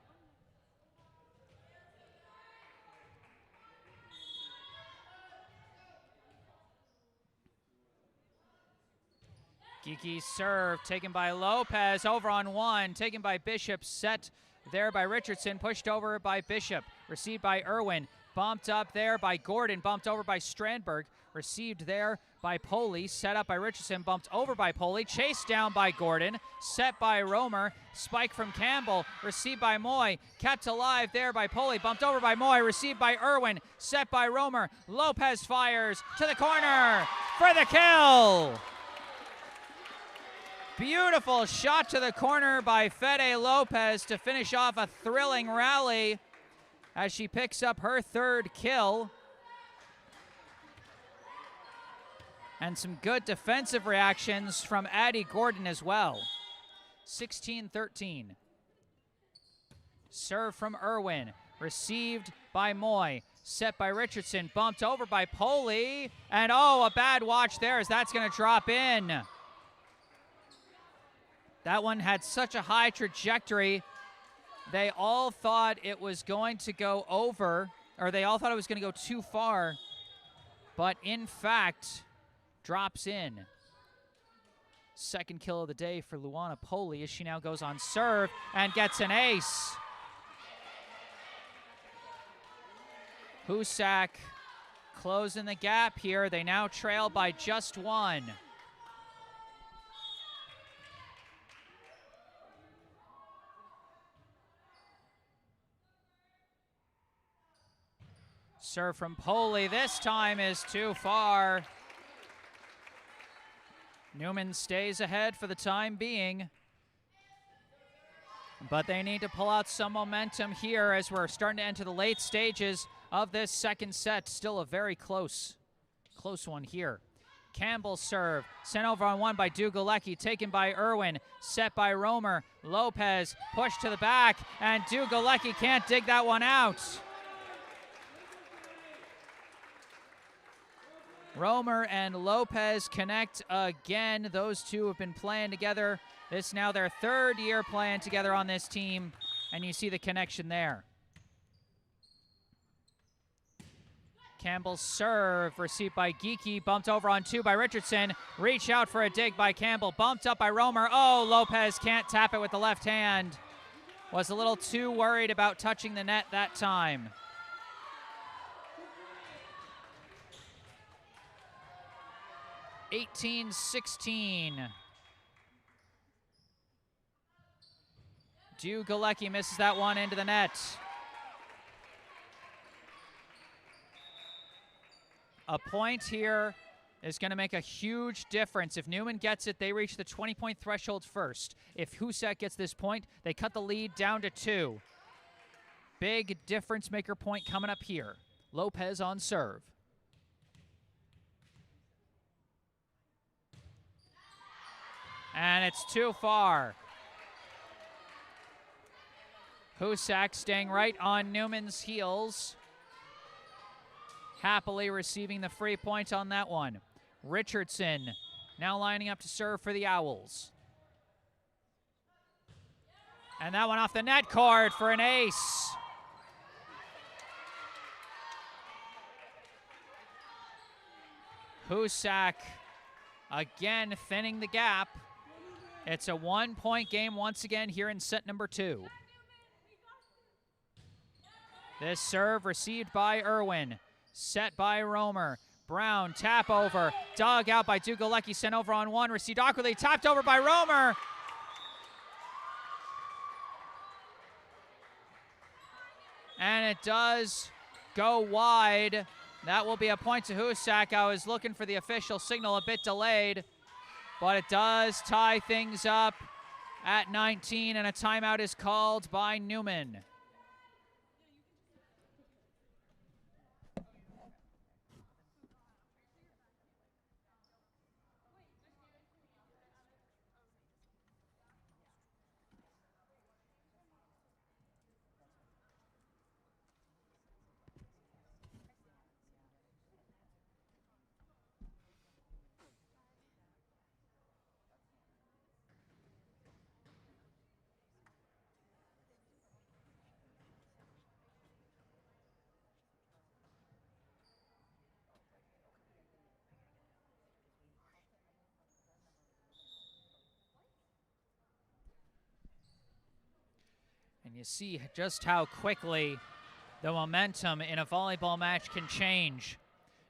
S1: Geeky serve taken by Lopez, over on one, taken by Bishop, set there by Richardson, pushed over by Bishop, received by Irwin, bumped up there by Gordon, bumped over by Strandberg, received there by Poley, set up by Richardson, bumped over by Poley, chased down by Gordon, set by Romer, spike from Campbell, received by Moy, kept alive there by Poley, bumped over by Moy, received by Irwin, set by Romer, Lopez fires to the corner for the kill! Beautiful shot to the corner by Fede Lopez to finish off a thrilling rally as she picks up her third kill. And some good defensive reactions from Addie Gordon as well. 16-13. Serve from Irwin, received by Moy, set by Richardson, bumped over by Poley, and oh, a bad watch there as that's going to drop in. That one had such a high trajectory. They all thought it was going to go over, or they all thought it was going to go too far, but in fact, drops in. Second kill of the day for Luana Poley as she now goes on serve and gets an ace. Hoosac closing the gap here. They now trail by just one. Serve from Poley this time is too far. Newman stays ahead for the time being. But they need to pull out some momentum here as we're starting to enter the late stages of this second set. Still a very close one here. Campbell serve, sent over on one by Dugalecki, taken by Irwin, set by Romer. Lopez pushed to the back, and Dugalecki can't dig that one out. Romer and Lopez connect again. Those two have been playing together. This is now their third year playing together on this team, and you see the connection there. Campbell's serve, received by Geeky, bumped over on two by Richardson. Reach out for a dig by Campbell, bumped up by Romer. Oh, Lopez can't tap it with the left hand. Was a little too worried about touching the net that time. 18-16. Dugalecki misses that one into the net. A point here is going to make a huge difference. If Newman gets it, they reach the 20-point threshold first. If Hoosac gets this point, they cut the lead down to 2. Big difference maker point coming up here. Lopez on serve. And it's too far. Hoosac staying right on Newman's heels. Happily receiving the free point on that one. Richardson now lining up to serve for the Owls. And that one off the net cord for an ace. Hoosac again thinning the gap. It's a 1-point game once again here in set number 2. This serve received by Irwin, set by Romer. Brown, tap over, dug out by Dugalecki, sent over on one, received awkwardly, tapped over by Romer. And it does go wide. That will be a point to Hoosac. I was looking for the official signal, a bit delayed, but it does tie things up at 19, and a timeout is called by Newman. You see just how quickly the momentum in a volleyball match can change.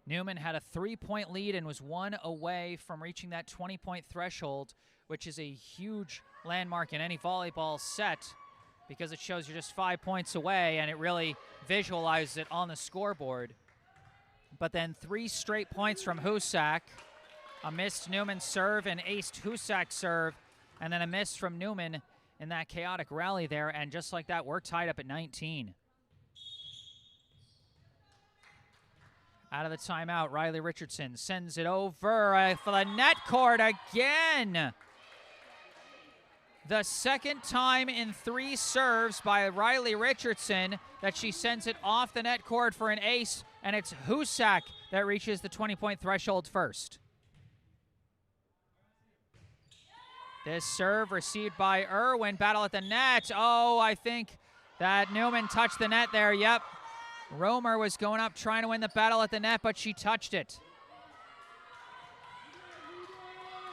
S1: Newman had a 3-point lead and was 1 away from reaching that 20-point threshold, which is a huge landmark in any volleyball set because it shows you're just 5 points away, and it really visualizes it on the scoreboard. But then 3 straight points from Hoosac, a missed Newman serve, an aced Hoosac serve, and then a miss from Newman in that chaotic rally there, and just like that, we're tied up at 19. Out of the timeout, Riley Richardson sends it over for the net court again. The second time in 3 serves by Riley Richardson that she sends it off the net court for an ace, and it's Hoosac that reaches the 20-point threshold first. This serve received by Irwin, battle at the net. Oh, I think that Newman touched the net there, yep. Romer was going up trying to win the battle at the net, but she touched it.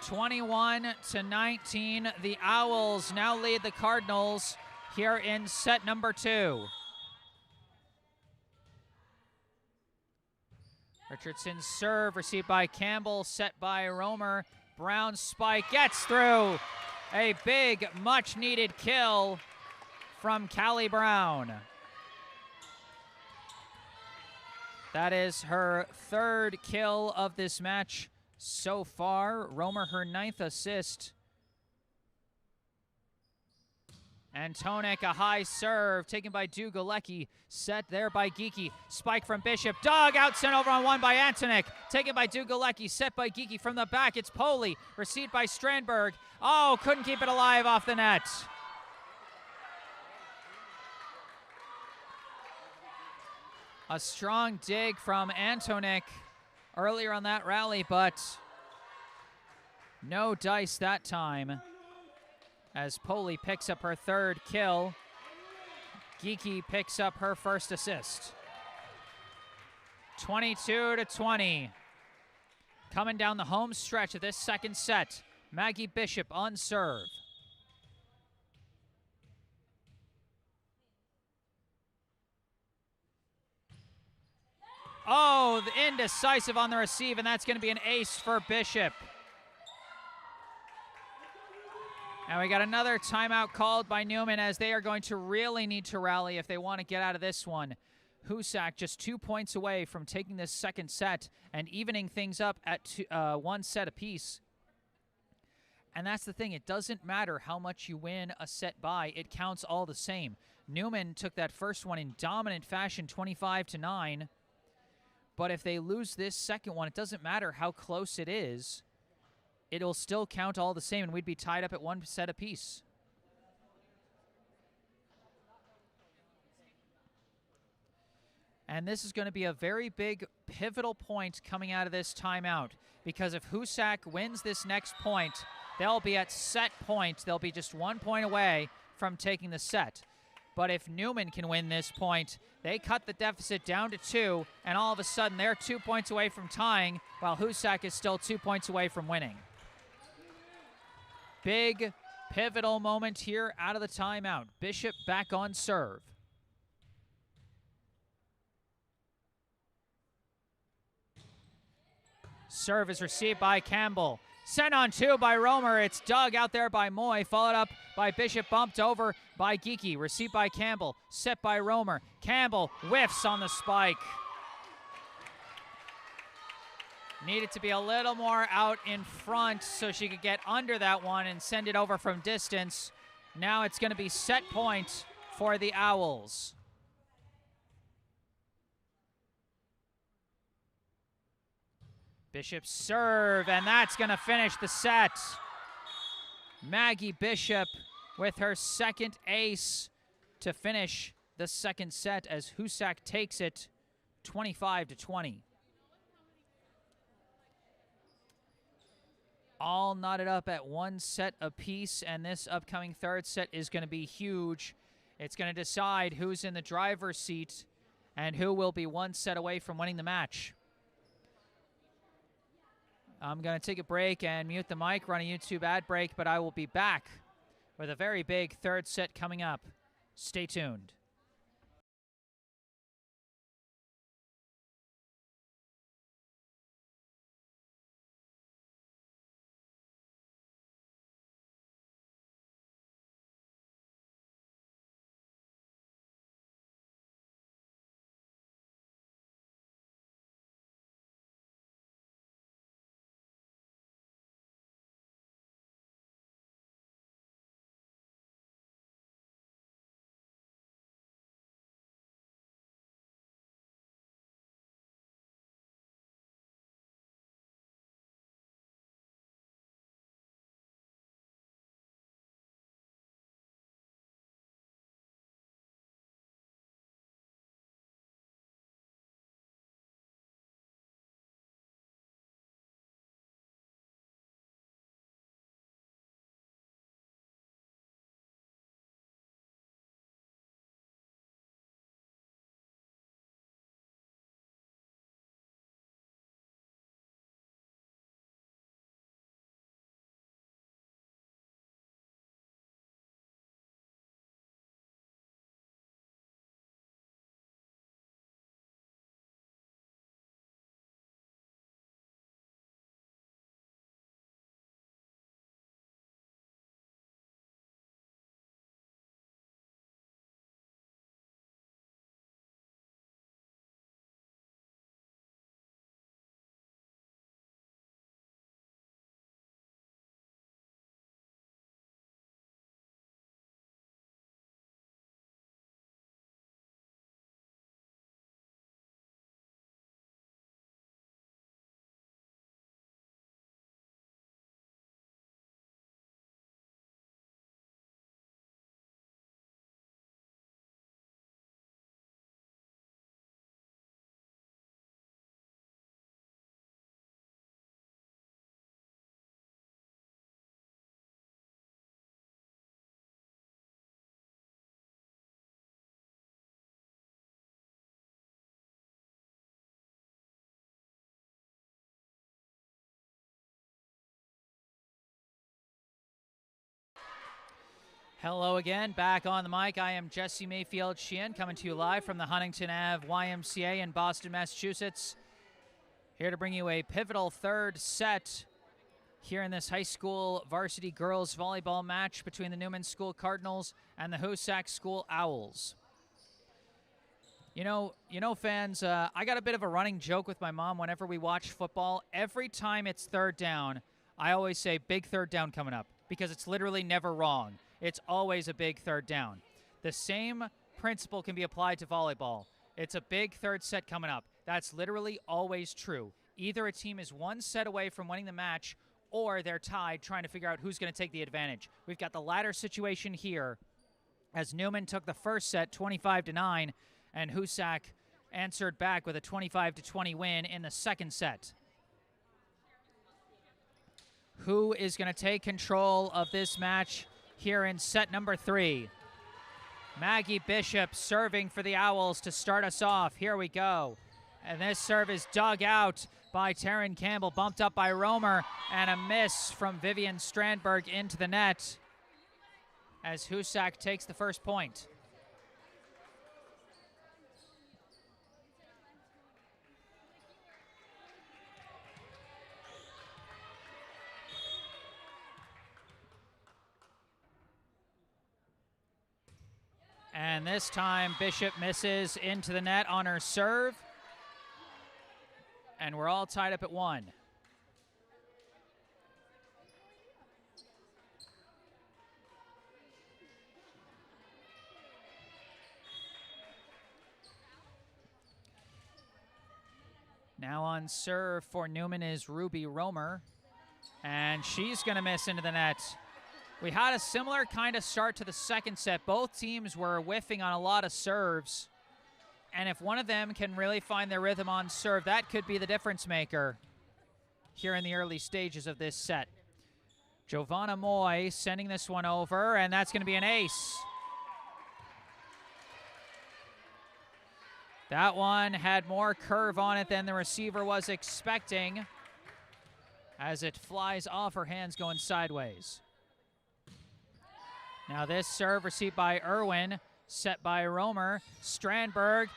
S1: 21-19, the Owls now lead the Cardinals here in set number 2. Richardson's serve received by Campbell, set by Romer. Brown's spike gets through. A big, much-needed kill from Callie Brown. That is her 3rd kill of this match so far. Romer, her 9th assist. Antonek, a high serve taken by Dugalecki, set there by Geeky. Spike from Bishop, dug out, sent over on 1 by Antonek. Taken by Dugalecki, set by Geeky from the back. It's Poli, received by Strandberg. Oh, couldn't keep it alive off the net. A strong dig from Antonek earlier on that rally, but no dice that time as Poli picks up her 3rd kill. Geeky picks up her 1st assist. 22-20. Coming down the home stretch of this second set, Maggie Bishop on serve. Oh, the indecisive on the receive, and that's going to be an ace for Bishop. And we got another timeout called by Newman, as they are going to really need to rally if they want to get out of this one. Hoosac just 2 points away from taking this second set and evening things up at 1 set apiece. And that's the thing. It doesn't matter how much you win a set by. It counts all the same. Newman took that first one in dominant fashion, 25-9. But if they lose this second one, it doesn't matter how close it is. It'll still count all the same, and we'd be tied up at 1 set apiece. And this is going to be a very big pivotal point coming out of this timeout, because if Hoosac wins this next point, they'll be at set point. They'll be just 1 point away from taking the set. But if Newman can win this point, they cut the deficit down to 2, and all of a sudden they're 2 points away from tying, while Hoosac is still 2 points away from winning. Big pivotal moment here out of the timeout. Bishop back on serve. Serve is received by Campbell. Sent on 2 by Romer. It's dug out there by Moy. Followed up by Bishop. Bumped over by Geeky. Received by Campbell. Set by Romer. Campbell whiffs on the spike. Needed to be a little more out in front so she could get under that one and send it over from distance. Now it's going to be set point for the Owls. Bishop serve, and that's going to finish the set. Maggie Bishop with her 2nd ace to finish the second set as Hoosac takes it 25-20. All knotted up at 1 set apiece, and this upcoming 3rd set is going to be huge. It's going to decide who's in the driver's seat and who will be 1 set away from winning the match. I'm going to take a break and mute the mic, run a YouTube ad break, but I will be back with a very big 3rd set coming up Stay tuned. Hello again, back on the mic. I am Jesse Mayfield-Sheehan, coming to you live from the Huntington Ave YMCA in Boston, Massachusetts. Here to bring you a pivotal third set here in this high school varsity girls volleyball match between the Newman School Cardinals and the Hoosac School Owls. You know, fans, I got a bit of a running joke with my mom whenever we watch football. Every time it's third down, I always say, big third down coming up, because it's literally never wrong. It's always a big third down. The same principle can be applied to volleyball. It's a big third set coming up. That's literally always true. Either a team is one set away from winning the match, or they're tied trying to figure out who's going to take the advantage. We've got the latter situation here, as Newman took the first set 25-9, and Hoosac answered back with a 25-20 win in the second set. Who is going to take control of this match here in set number 3? Maggie Bishop serving for the Owls to start us off. Here we go. And this serve is dug out by Taryn Campbell, bumped up by Romer, and a miss from Vivian Strandberg into the net as Hoosac takes the first point. And this time, Bishop misses into the net on her serve. And we're all tied up at 1. Now on serve for Newman is Ruby Romer. And she's going to miss into the net. We had a similar kind of start to the second set. Both teams were whiffing on a lot of serves. And if one of them can really find their rhythm on serve, that could be the difference maker here in the early stages of this set. Giovanna Moy sending this one over, and that's going to be an ace. That one had more curve on it than the receiver was expecting, as it flies off her hands going sideways. Now this serve received by Irwin set by Romer. Strandberg,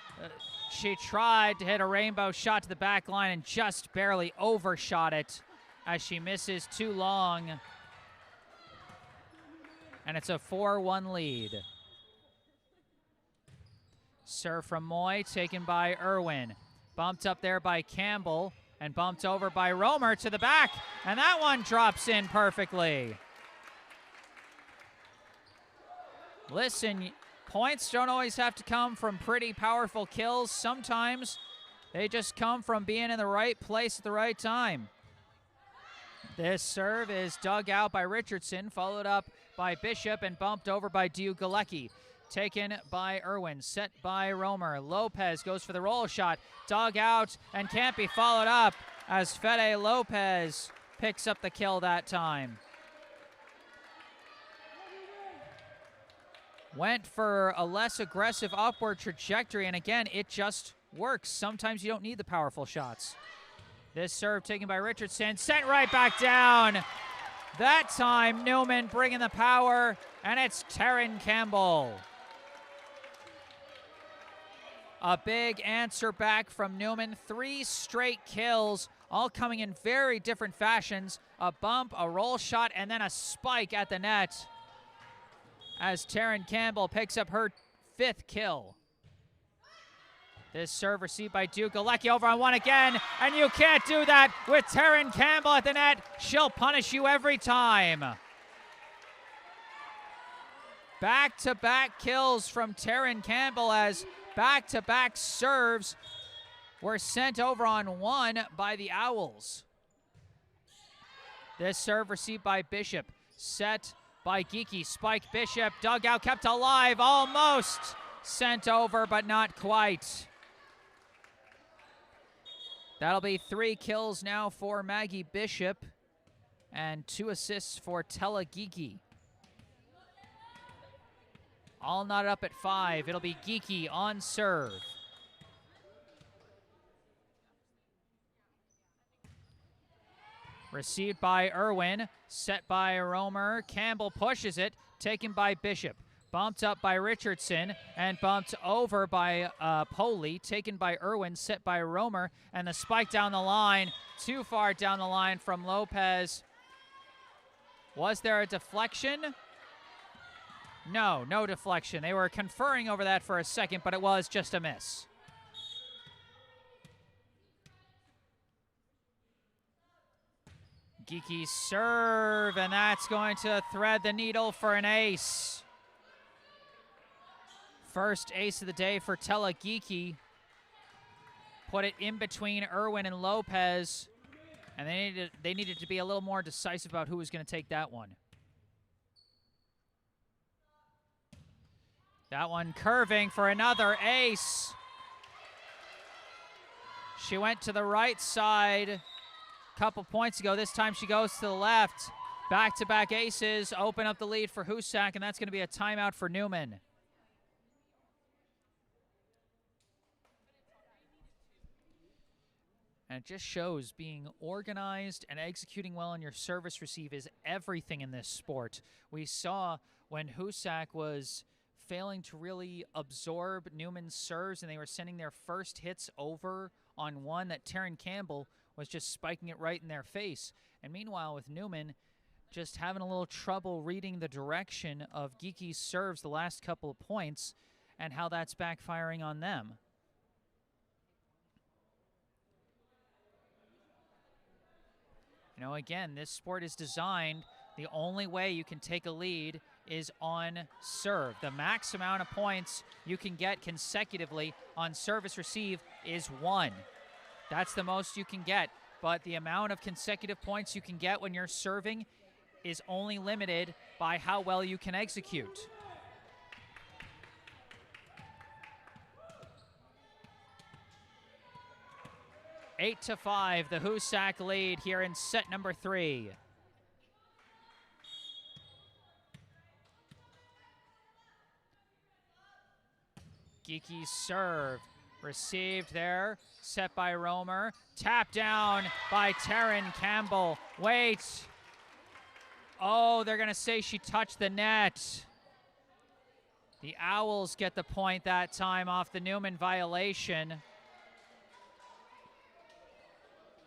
S1: she tried to hit a rainbow shot to the back line and just barely overshot it as she misses too long. And it's a 4-1 lead. Serve from Moy, taken by Irwin. Bumped up there by Campbell and bumped over by Romer to the back. And that one drops in perfectly. Listen, points don't always have to come from pretty powerful kills. Sometimes they just come from being in the right place at the right time. This serve is dug out by Richardson, followed up by Bishop and bumped over by Diugalecki. Taken by Irwin, set by Romer. Lopez goes for the roll shot, dug out and can't be followed up as Fede Lopez picks up the kill that time. Went for a less aggressive upward trajectory, and again, it just works. Sometimes you don't need the powerful shots. This serve taken by Richardson, sent right back down. That time, Newman bringing the power, and it's Taryn Campbell. A big answer back from Newman. 3 straight kills, all coming in very different fashions. A bump, a roll shot, and then a spike at the net as Taryn Campbell picks up her 5th kill. This serve received by Diugalecki over on one again, and you can't do that with Taryn Campbell at the net. She'll punish you every time. Back-to-back kills from Taryn Campbell as back-to-back serves were sent over on one by the Owls. This serve received by Bishop, set by Geeky. Spike Bishop, dug out, kept alive, almost sent over, but not quite. That'll be 3 kills now for Maggie Bishop and 2 assists for Tella Geeky. All knotted up at 5. It'll be Geeky on serve. Received by Irwin, set by Romer. Campbell pushes it, taken by Bishop. Bumped up by Richardson and bumped over by Poley, taken by Irwin, set by Romer, and the spike down the line, too far down the line from Lopez. Was there a deflection? No, no deflection. They were conferring over that for a second, but it was just a miss. Geeky serve, and that's going to thread the needle for an ace. First ace of the day for Tella Geeky. Put it in between Irwin and Lopez, and they needed to be a little more decisive about who was going to take that one. That one curving for another ace. She went to the right side a couple points ago. This time she goes to the left. Back-to-back aces open up the lead for Hoosac, and that's going to be a timeout for Newman. And it just shows being organized and executing well on your service receive is everything in this sport. We saw when Hoosac was failing to really absorb Newman's serves and they were sending their first hits over on one that Taryn Campbell was just spiking it right in their face. And meanwhile with Newman just having a little trouble reading the direction of Geeky's serves the last couple of points and how that's backfiring on them. You know, again, this sport is designed, the only way you can take a lead is on serve. The max amount of points you can get consecutively on service receive is 1. That's the most you can get. But the amount of consecutive points you can get when you're serving is only limited by how well you can execute. Eight to 5, the Hoosac lead here in set number 3. Geeky's serve, received there, set by Romer, tapped down by Taryn Campbell. Wait. Oh, they're gonna say she touched the net. The Owls get the point that time off the Newman violation.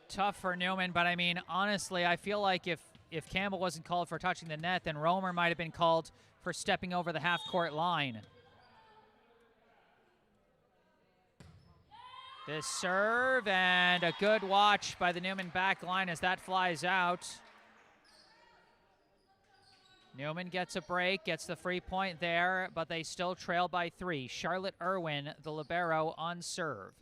S1: Tough for Newman, but I mean, honestly, I feel like if Campbell wasn't called for touching the net, then Romer might have been called for stepping over the half-court line. This serve, and a good watch by the Newman back line as that flies out. Newman gets a break, gets the free point there, but they still trail by 3. Charlotte Irwin, the libero, on serve.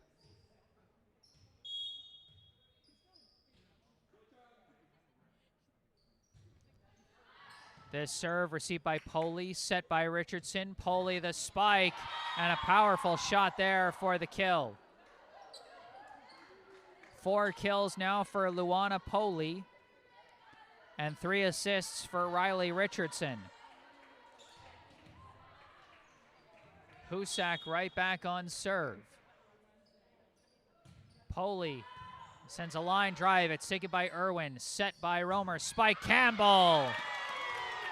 S1: This serve received by Poley, set by Richardson. Poley the spike, and a powerful shot there for the kill. 4 kills now for Luana Poley, and 3 assists for Riley Richardson. Hoosac right back on serve. Poley sends a line drive. It's taken by Irwin, set by Romer. Spike Campbell.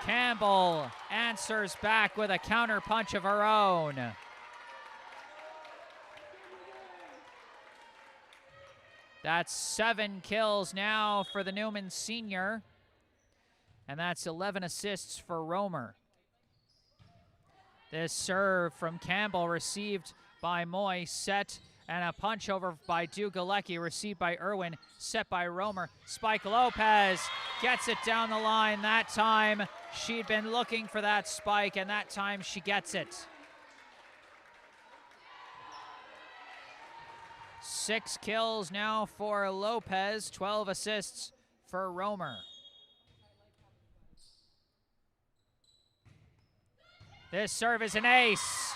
S1: Campbell answers back with a counter punch of her own. That's 7 kills now for the Newman senior. And that's 11 assists for Romer. This serve from Campbell received by Moy, set, and a punch over by Dugalecki, received by Irwin, set by Romer. Spike Lopez gets it down the line. That time she'd been looking for that spike, and that time she gets it. 6 kills now for Lopez, 12 assists for Romer. This serve is an ace.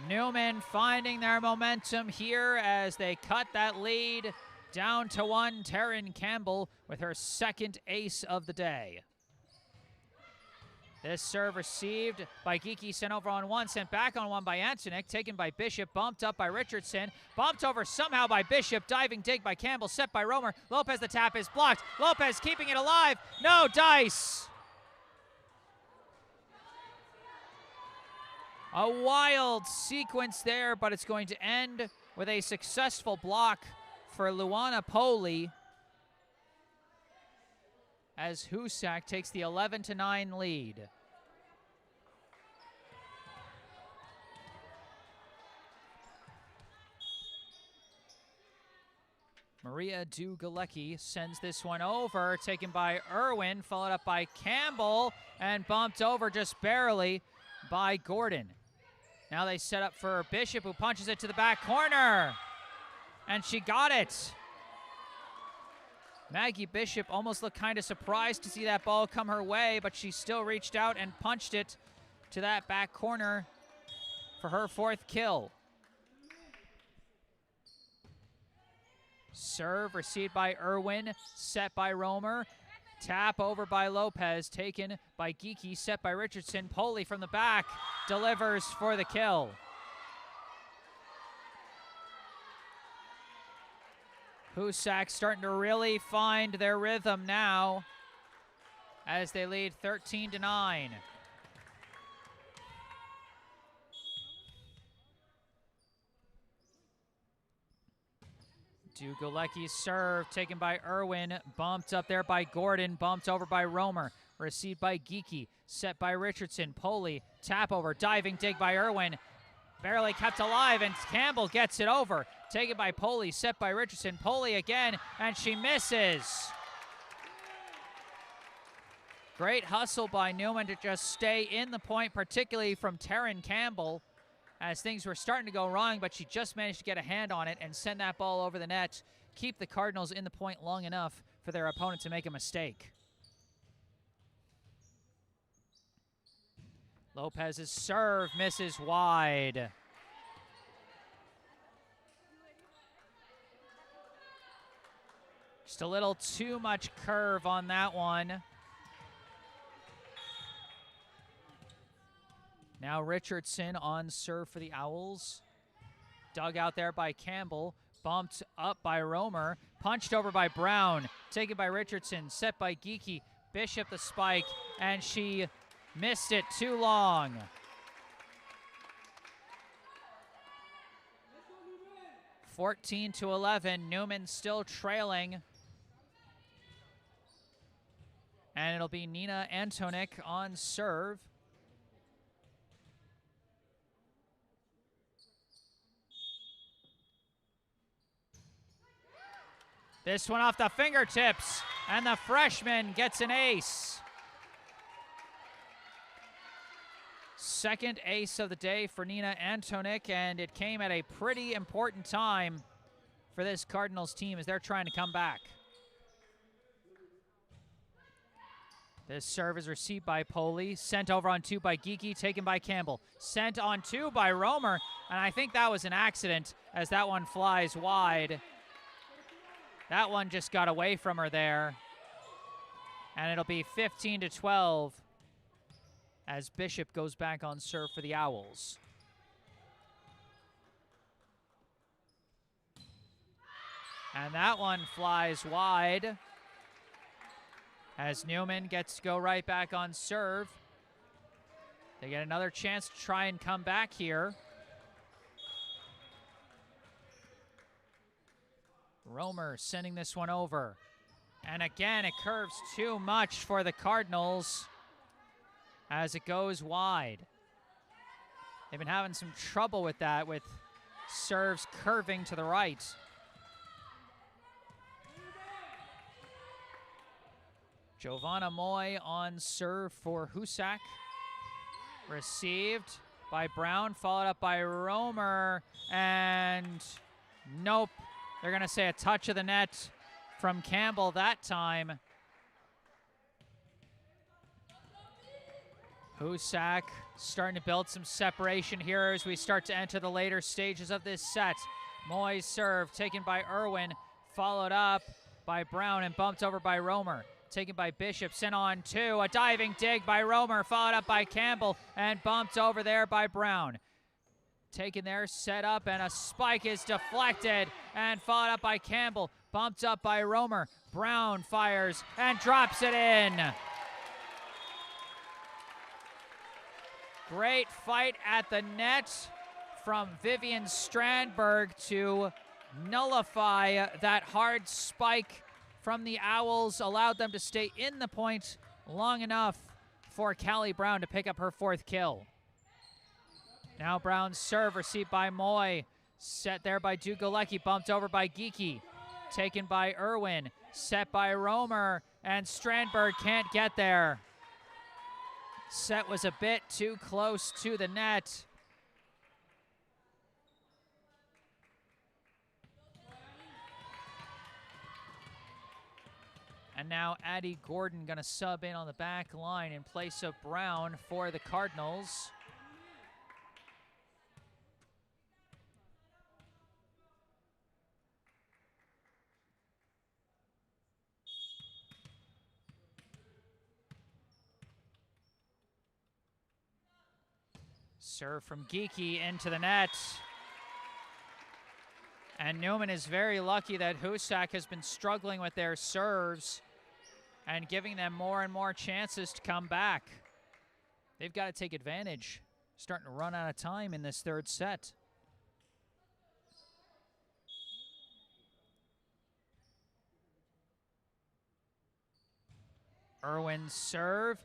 S1: Newman finding their momentum here as they cut that lead down to 1. Taryn Campbell with her 2nd ace of the day. This serve received by Geeky, sent over on 1, sent back on 1 by Antonik, taken by Bishop, bumped up by Richardson, bumped over somehow by Bishop, diving dig by Campbell, set by Romer. Lopez, the tap is blocked. Lopez keeping it alive. No dice. A wild sequence there, but it's going to end with a successful block for Luana Poley as Hoosac takes the 11-9 lead. Maria Dugalecki sends this one over, taken by Irwin, followed up by Campbell, and bumped over just barely by Gordon. Now they set up for Bishop, who punches it to the back corner. And she got it. Maggie Bishop almost looked kind of surprised to see that ball come her way, but she still reached out and punched it to that back corner for her 4th kill. Serve received by Irwin, set by Romer. Tap over by Lopez, taken by Geeky, set by Richardson. Poley from the back delivers for the kill. Hoosac starting to really find their rhythm now as they lead 13-9. Dugalecki's serve taken by Irwin, bumped up there by Gordon, bumped over by Romer, received by Geeky, set by Richardson. Poley, tap over, diving dig by Irwin, barely kept alive, and Campbell gets it over. Taken by Poley, set by Richardson. Poley again, and she misses. Great hustle by Newman to just stay in the point, particularly from Taryn Campbell, as things were starting to go wrong, but she just managed to get a hand on it and send that ball over the net, keep the Cardinals in the point long enough for their opponent to make a mistake. Lopez's serve misses wide. Just a little too much curve on that one. Now Richardson on serve for the Owls. Dug out there by Campbell. Bumped up by Romer. Punched over by Brown. Taken by Richardson. Set by Geeky. Bishop the spike. And she Missed it too long. (14-11). Newman still trailing. And it'll be Nina Antonik on serve. This one off the fingertips, and the freshman gets an ace. Second ace of the day for Nina Antonik, and it came at a pretty important time for this Cardinals team as they're trying to come back. This serve is received by Poli, sent over on two by Geeky, taken by Campbell. Sent on two by Romer, and I think that was an accident as that one flies wide. That one just got away from her there. And it'll be 15-12 as Bishop goes back on serve for the Owls. And that one flies wide as Newman gets to go right back on serve. They get another chance to try and come back here. Romer sending this one over. And again, it curves too much for the Cardinals as it goes wide. They've been having some trouble with that, with serves curving to the right. Giovanna Moy on serve for Hoosac. Received by Brown, followed up by Romer, and nope. They're going to say a touch of the net from Campbell that time. Hoosac starting to build some separation here as we start to enter the later stages of this set. Moy's serve taken by Irwin, followed up by Brown and bumped over by Romer. Taken by Bishop, sent on two. A diving dig by Romer, followed up by Campbell and bumped over there by Brown. Taken there, set up, and a spike is deflected and followed up by Campbell. Bumped up by Romer. Brown fires and drops it in. Great fight at the net from Vivian Strandberg to nullify that hard spike from the Owls, allowed them to stay in the point long enough for Callie Brown to pick up her fourth kill. Now Brown's serve received by Moy. Set there by Dugalecki, bumped over by Geeky. Taken by Irwin, set by Romer, and Strandberg can't get there. Set was a bit too close to the net. And now Addie Gordon gonna sub in on the back line in place of Brown for the Cardinals. Serve from Geeky into the net. And Newman is very lucky that Hoosac has been struggling with their serves and giving them more and more chances to come back. They've got to take advantage. Starting to run out of time in this third set. Irwin's serve.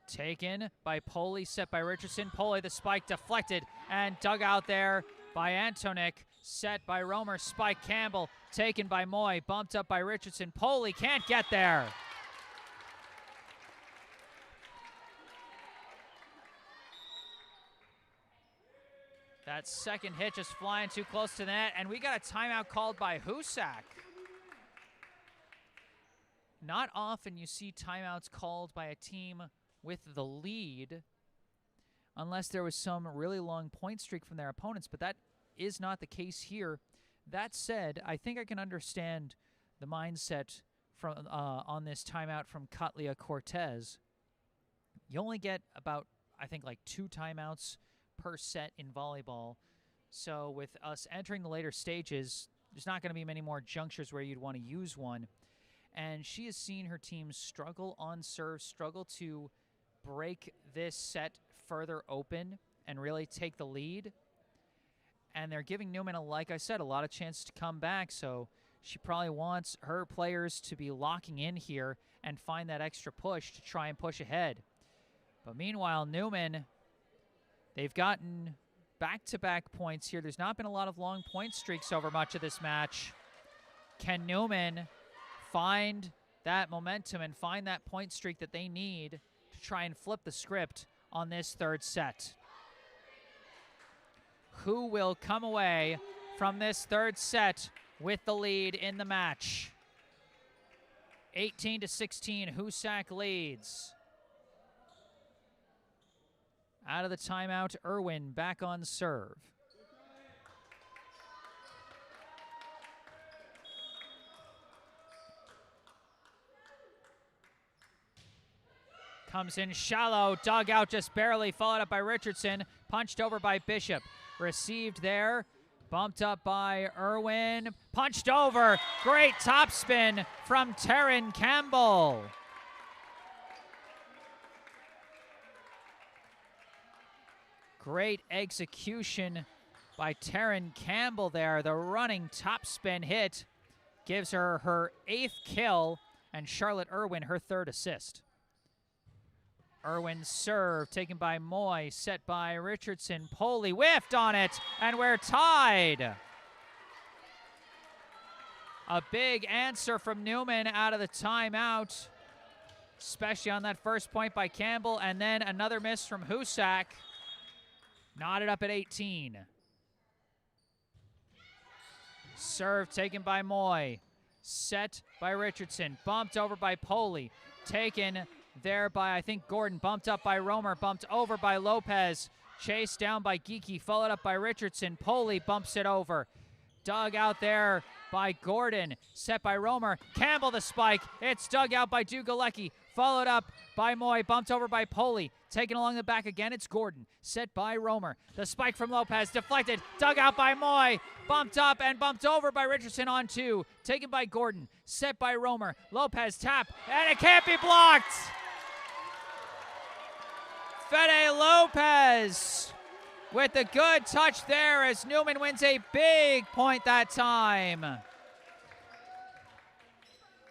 S1: Taken by Poli, set by Richardson. Poli, the spike deflected and dug out there by Antonik. Set by Romer, spike Campbell. Taken by Moy, bumped up by Richardson. Poli can't get there. That second hit just flying too close to the net, and we got a timeout called by Hoosac. Not often you see timeouts called by a team with the lead, unless there was some really long point streak from their opponents, but that is not the case here. That said, I think I can understand the mindset from on this timeout from Katlia Cortez. You only get about, I think, like 2 timeouts per set in volleyball. So with us entering the later stages, there's not going to be many more junctures where you'd want to use one. And she has seen her team struggle on serve, struggle to break this set further open and really take the lead. And they're giving Newman, like I said, a lot of chance to come back. So she probably wants her players to be locking in here and find that extra push to try and push ahead. But meanwhile, Newman, they've gotten back-to-back points here. There's not been a lot of long point streaks over much of this match. Can Newman find that momentum and find that point streak that they need to try and flip the script on this third set? Who will come away from this third set with the lead in the match? 18-16, Hoosac leads. Out of the timeout, Irwin back on serve. Comes in shallow, dug out just barely, followed up by Richardson, punched over by Bishop. Received there, bumped up by Irwin, punched over. Great topspin from Taryn Campbell. Great execution by Taryn Campbell there. The running topspin hit gives her her 8th kill, and Charlotte Irwin her 3rd assist. Irwin's serve taken by Moy, set by Richardson. Poley whiffed on it, and we're tied. A big answer from Newman out of the timeout, especially on that first point by Campbell, and then another miss from Hoosac. Knotted up at 18. Serve taken by Moy, set by Richardson, bumped over by Poley, taken there by, I think, Gordon, bumped up by Romer, bumped over by Lopez, chased down by Geeky, followed up by Richardson. Poley bumps it over. Dug out there by Gordon, set by Romer. Campbell the spike. It's dug out by Dugalecki, followed up by Moy, bumped over by Poley. Taken along the back again, it's Gordon, set by Romer. The spike from Lopez, deflected, dug out by Moy, bumped up and bumped over by Richardson on 2. Taken by Gordon, set by Romer. Lopez tap, and it can't be blocked. Fede Lopez with a good touch there as Newman wins a big point that time.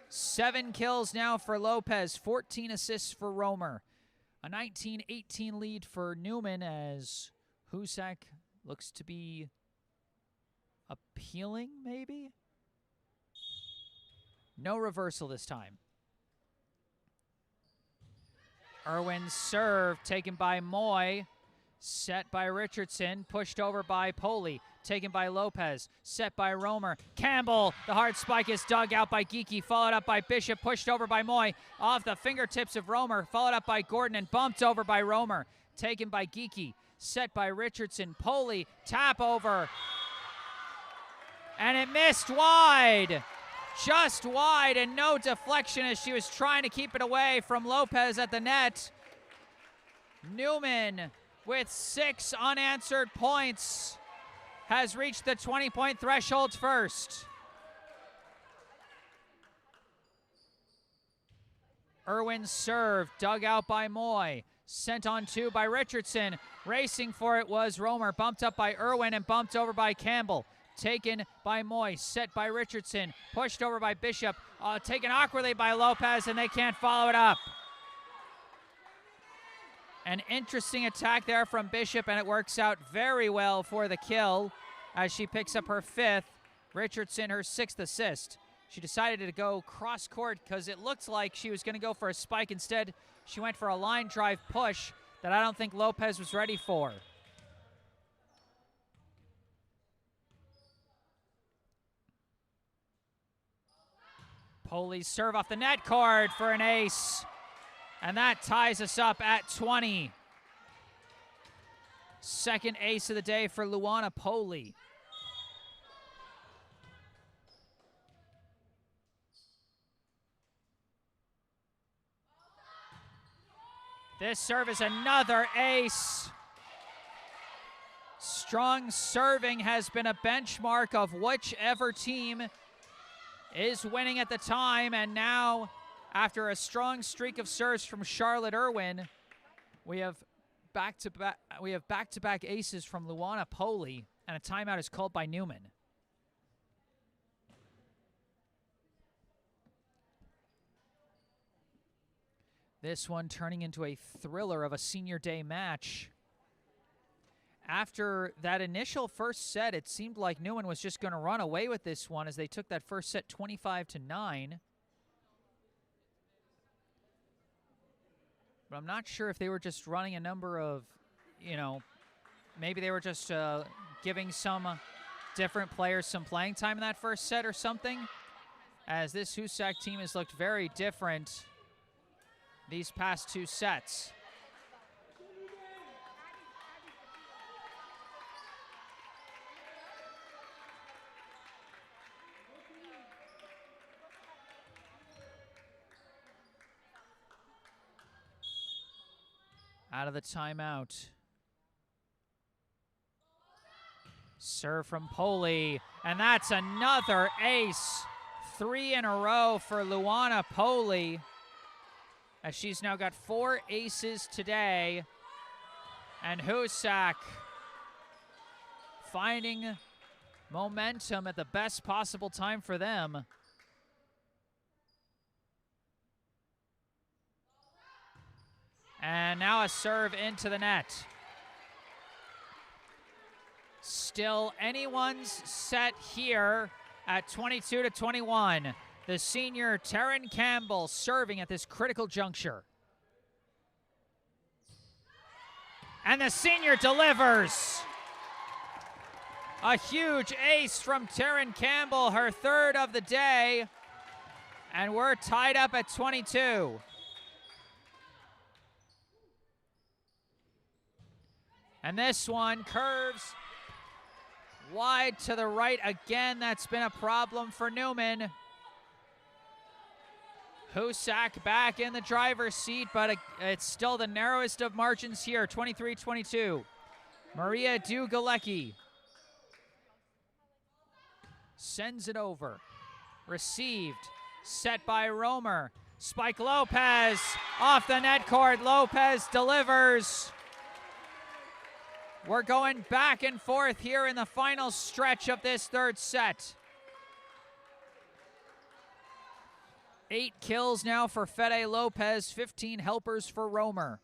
S1: 7 kills now for Lopez, 14 assists for Romer. A 19-18 lead for Newman as Hoosac looks to be appealing, maybe? No reversal this time. Irwin's serve taken by Moy, set by Richardson, pushed over by Poley, taken by Lopez, set by Romer. Campbell, the hard spike is dug out by Geeky, followed up by Bishop, pushed over by Moy, off the fingertips of Romer, followed up by Gordon and bumped over by Romer. Taken by Geeky, set by Richardson. Poley, tap over, and it missed wide. Just wide and no deflection as she was trying to keep it away from Lopez at the net. Newman with 6 unanswered points has reached the 20-point threshold first. Irwin's serve dug out by Moy, sent on 2 by Richardson. Racing for it was Romer, bumped up by Irwin and bumped over by Campbell. Taken by Moy, set by Richardson, pushed over by Bishop, taken awkwardly by Lopez, and they can't follow it up. An interesting attack there from Bishop, and it works out very well for the kill as she picks up her 5th. Richardson, her 6th assist. She decided to go cross-court because it looked like she was going to go for a spike. Instead, she went for a line drive push that I don't think Lopez was ready for. Poley's serve off the net cord for an ace. And that ties us up at 20. Second ace of the day for Luana Poley. This serve is another ace. Strong serving has been a benchmark of whichever team is winning at the time, and now after a strong streak of serves from Charlotte Irwin, We have back-to-back aces from Luana Poli, and a timeout is called by Newman. This one turning into a thriller of a senior day match. After that initial first set, it seemed like Newman was just going to run away with this one as they took that first set 25-9. But I'm not sure if they were just running a number of, maybe they were just giving some different players some playing time in that first set or something, as this Hoosac team has looked very different these past two sets. Out of the timeout. Serve from Poli, and that's another ace. 3 in a row for Luana Poli, as she's now got 4 aces today. And Hoosac finding momentum at the best possible time for them. And now a serve into the net. Still anyone's set here at 22-21. The senior Taryn Campbell serving at this critical juncture. And the senior delivers. A huge ace from Taryn Campbell, her third of the day. And we're tied up at 22. And this one curves wide to the right again. That's been a problem for Newman. Hoosac back in the driver's seat, but it's still the narrowest of margins here, 23-22. Maria Dugalecki sends it over. Received, set by Romer. Spike Lopez off the net court. Lopez delivers. We're going back and forth here in the final stretch of this third set. 8 kills now for Fede Lopez, 15 helpers for Romer.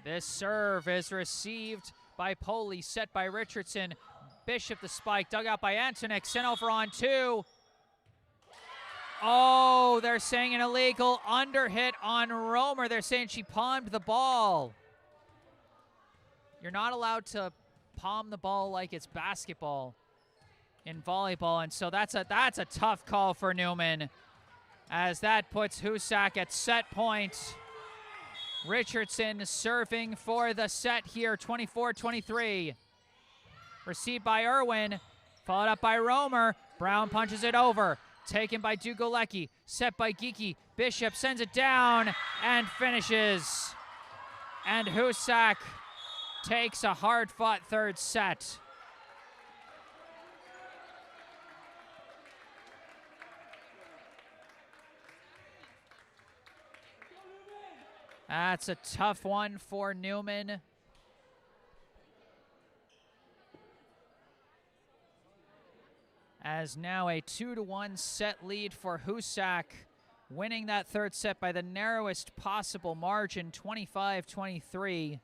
S1: This serve is received by Poli, set by Richardson. Bishop the spike, dug out by Antonik, sent over on 2. Oh, they're saying an illegal underhit on Romer. They're saying she palmed the ball. You're not allowed to palm the ball like it's basketball in volleyball, and so that's a tough call for Newman, as that puts Hoosac at set point. Richardson serving for the set here, 24-23. Received by Irwin, followed up by Romer. Brown punches it over. Taken by Dugalecki, set by Geeky. Bishop sends it down and finishes. And Hoosac takes a hard-fought third set. That's a tough one for Newman. As now a 2-1 set lead for Hoosac, winning that third set by the narrowest possible margin, 25-23.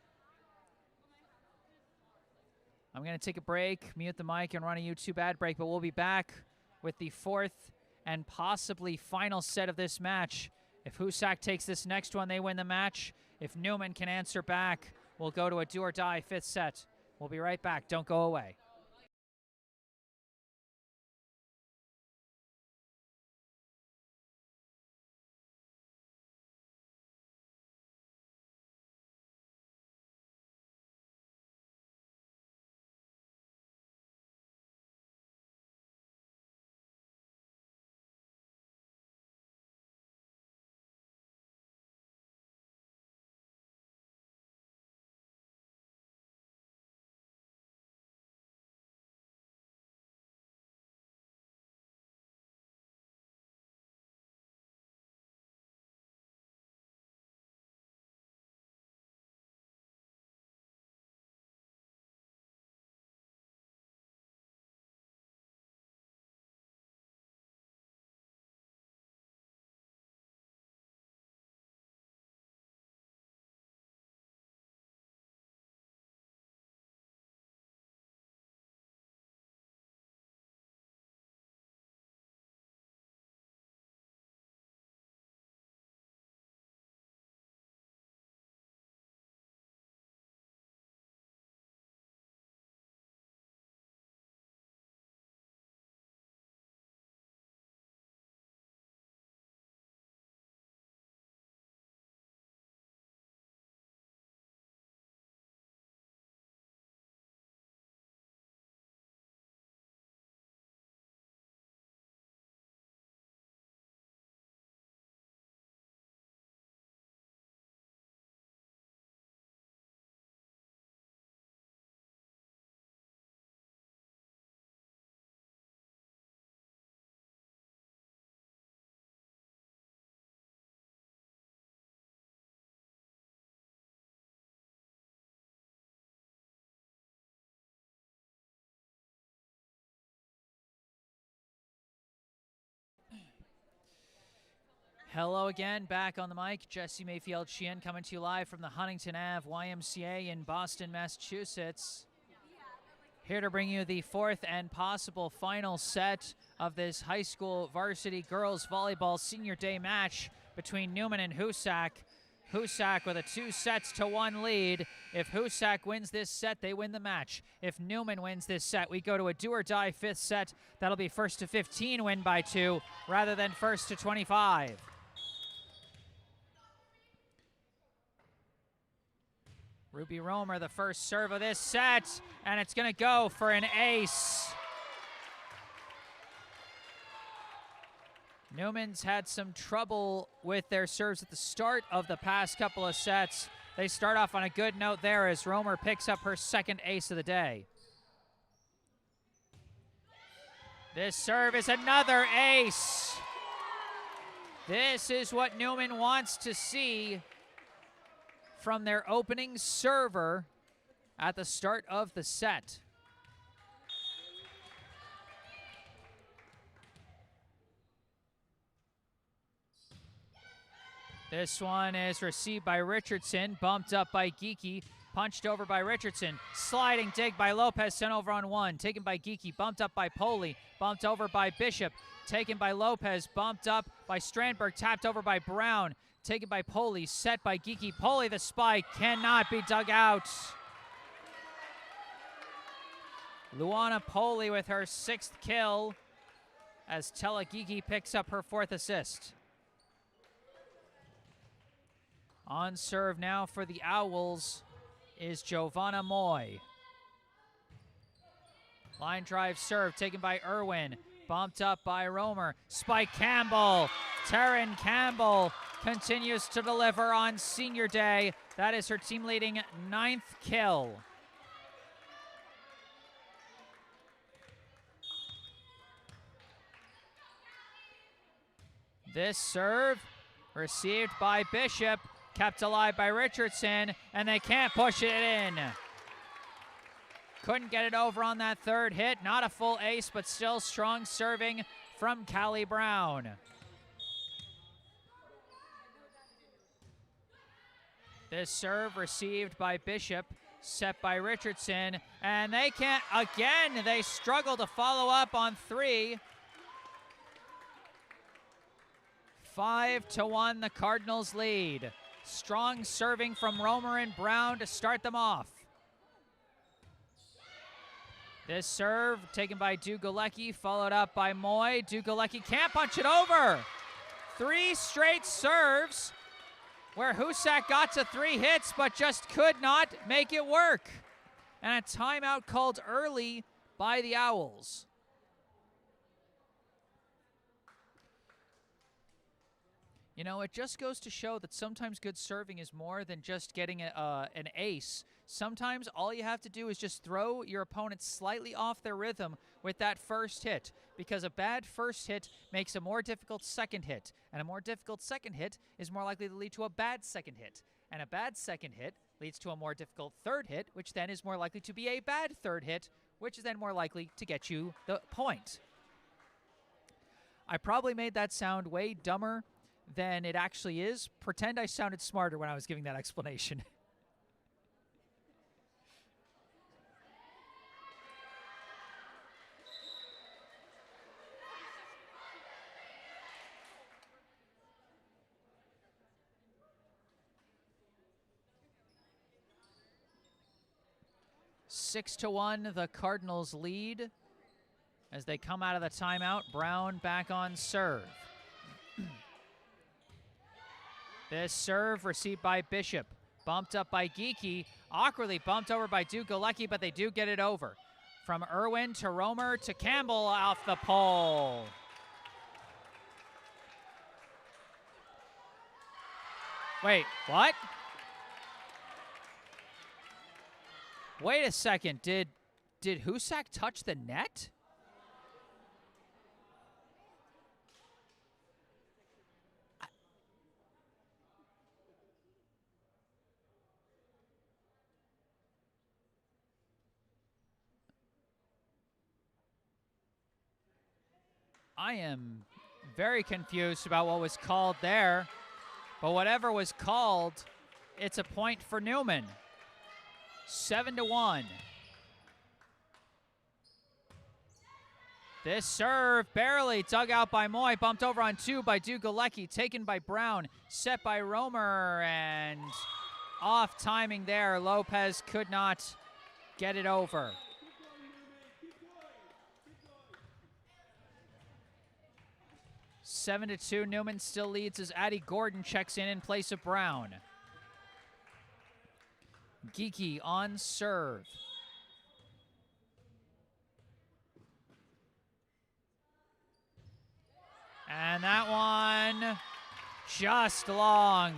S1: I'm going to take a break, mute the mic, and run a YouTube ad break, but we'll be back with the fourth and possibly final set of this match. If Hoosac takes this next one, they win the match. If Newman can answer back, we'll go to a do-or-die fifth set. We'll be right back. Don't go away. Hello again, back on the mic. Jesse Mayfield-Sheehan coming to you live from the Huntington Ave YMCA in Boston, Massachusetts. Here to bring you the fourth and possible final set of this high school varsity girls volleyball senior day match between Newman and Hoosac. Hoosac with a 2-1 lead. If Hoosac wins this set, they win the match. If Newman wins this set, we go to a do-or-die fifth set. That'll be first to 15 win by 2 rather than first to 25. Ruby Romer, the first serve of this set, and it's going to go for an ace. Newman's had some trouble with their serves at the start of the past couple of sets. They start off on a good note there as Romer picks up her second ace of the day. This serve is another ace. This is what Newman wants to see from their opening server at the start of the set. This one is received by Richardson, bumped up by Geeky, punched over by Richardson, sliding dig by Lopez, sent over on one, taken by Geeky, bumped up by Poli, bumped over by Bishop, taken by Lopez, bumped up by Strandberg, tapped over by Brown, taken by Poli, set by Geeky. Poli, the spike, cannot be dug out. Luana Poli with her 6th kill as Tella Geeky picks up her 4th assist. On serve now for the Owls is Giovanna Moy. Line drive serve taken by Irwin, bumped up by Romer. Spike Campbell, Taryn Campbell continues to deliver on senior day. That is her team leading 9th kill. This serve received by Bishop, kept alive by Richardson, and they can't push it in. Couldn't get it over on that third hit. Not a full ace, but still strong serving from Callie Brown. This serve received by Bishop, set by Richardson, and they can't, again, they struggle to follow up on 3. 5-1, the Cardinals lead. Strong serving from Romer and Brown to start them off. This serve taken by Dugalecki, followed up by Moy. Dugalecki can't punch it over. 3 straight serves where Hoosac got to 3 hits but just could not make it work. And a timeout called early by the Owls. You know, it just goes to show that sometimes good serving is more than just getting an ace. Sometimes all you have to do is just throw your opponent slightly off their rhythm with that first hit, because a bad first hit makes a more difficult second hit, and a more difficult second hit is more likely to lead to a bad second hit, and a bad second hit leads to a more difficult third hit, which then is more likely to be a bad third hit, which is then more likely to get you the point. I probably made that sound way dumber than it actually is. Pretend I sounded smarter when I was giving that explanation. Six to 1, the Cardinals lead as they come out of the timeout. Brown back on serve. This serve received by Bishop, bumped up by Geeky, awkwardly bumped over by Dugalecki, but they do get it over. From Irwin to Romer to Campbell off the pole. Wait, what? Wait a second, did Hoosac touch the net? I am Very confused about what was called there. But whatever was called, it's a point for Newman. 7-1. This serve barely dug out by Moy, bumped over on 2 by Dugalecki, taken by Brown, set by Romer, and off timing there. Lopez could not get it over. 7-2, Newman still leads as Addie Gordon checks in place of Brown. Geeky on serve. And that one just long.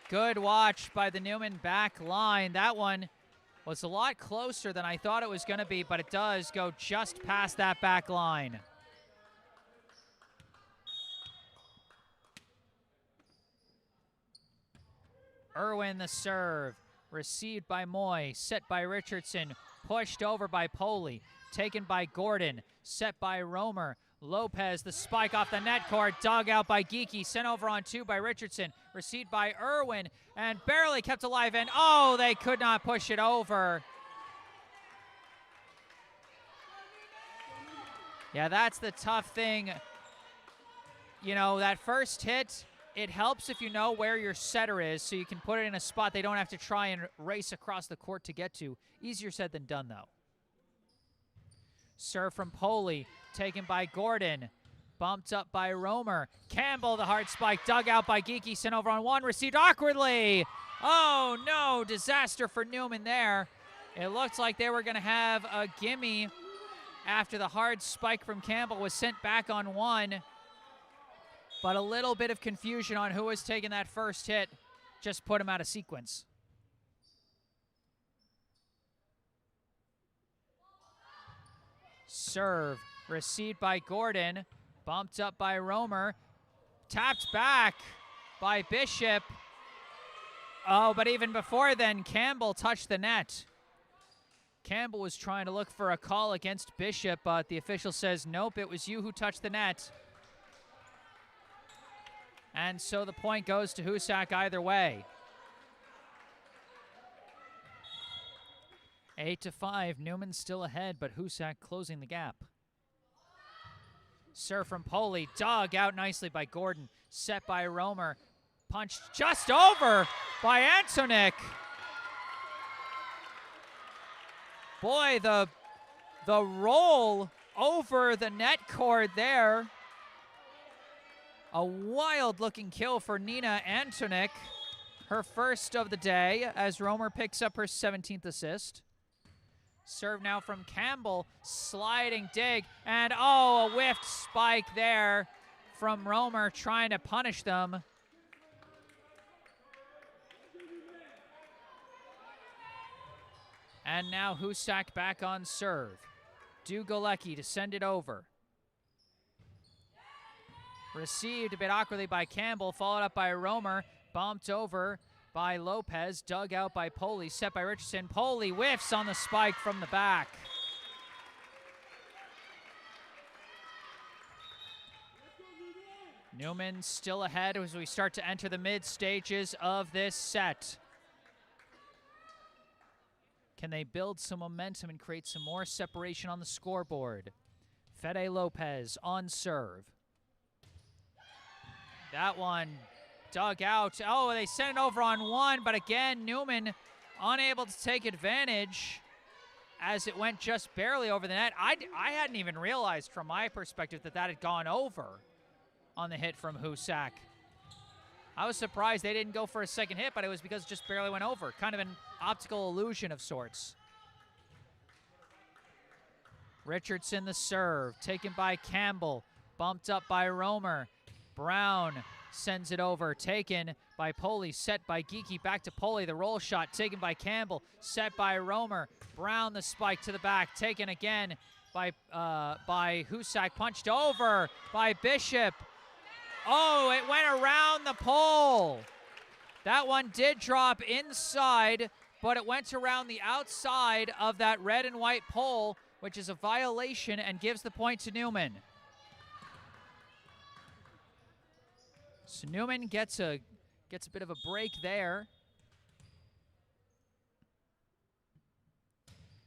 S1: Good watch by the Newman back line. That one was a lot closer than I thought it was going to be, but it does go just past that back line. Irwin the serve. Received by Moy, set by Richardson, pushed over by Poley, taken by Gordon, set by Romer. Lopez, the spike off the net cord, dug out by Geeky, sent over on 2 by Richardson, received by Irwin, and barely kept alive, and oh, they could not push it over. Yeah, that's the tough thing. You know, that first hit, it helps if you know where your setter is, so you can put it in a spot they don't have to try and race across the court to get to. Easier said than done, though. Serve from Poley, taken by Gordon. Bumped up by Romer. Campbell, the hard spike, dug out by Geeky, sent over on 1, received awkwardly. Oh, no, disaster for Newman there. It looked like they were going to have a gimme after the hard spike from Campbell was sent back on 1. But a little bit of confusion on who was taking that first hit just put him out of sequence. Serve, received by Gordon, bumped up by Romer, tapped back by Bishop. Oh, but even before then, Campbell touched the net. Campbell was trying to look for a call against Bishop, but the official says, nope, it was you who touched the net. And so the point goes to Hoosac either way. 8-5, Newman still ahead, but Hoosac closing the gap. Serve from Poley, dug out nicely by Gordon, set by Romer, punched just over by Antonik. Boy, the roll over the net cord there. A wild-looking kill for Nina Antonik, her first of the day, as Romer picks up her 17th assist. Serve now from Campbell, sliding dig, and oh, a whiffed spike there from Romer trying to punish them. And now Hoosac back on serve. Dugalecki to send it over. Received a bit awkwardly by Campbell, followed up by Romer, bumped over by Lopez, dug out by Poley, set by Richardson. Poley whiffs on the spike from the back. Newman still ahead as we start to enter the mid stages of this set. Can they build some momentum and create some more separation on the scoreboard? Fede Lopez on serve. That one dug out. Oh, they sent it over on 1, but again, Newman unable to take advantage as it went just barely over the net. I hadn't even realized from my perspective that had gone over on the hit from Hoosac. I was surprised they didn't go for a second hit, but it was because it just barely went over. Kind of an optical illusion of sorts. Richardson the serve, taken by Campbell, bumped up by Romer. Brown sends it over, taken by Poley, set by Geeky, back to Poley, the roll shot, taken by Campbell, set by Romer. Brown the spike to the back, taken again by Hoosac, punched over by Bishop. Oh, it went around the pole. That one did drop inside, but it went around the outside of that red and white pole, which is a violation and gives the point to Newman. So Newman gets a bit of a break there.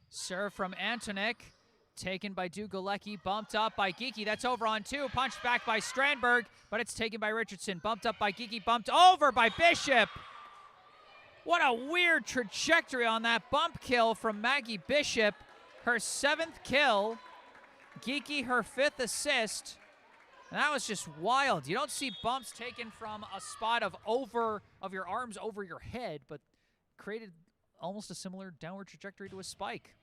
S1: Serve from Antonik, taken by Dugalecki, bumped up by Geeky. That's over on 2, punched back by Strandberg, but it's taken by Richardson. Bumped up by Geeky, bumped over by Bishop. What a weird trajectory on that bump kill from Maggie Bishop. Her 7th kill. Geeky, her 5th assist. And that was just wild. You don't see bumps taken from a spot of your arms over your head, but created almost a similar downward trajectory to a spike.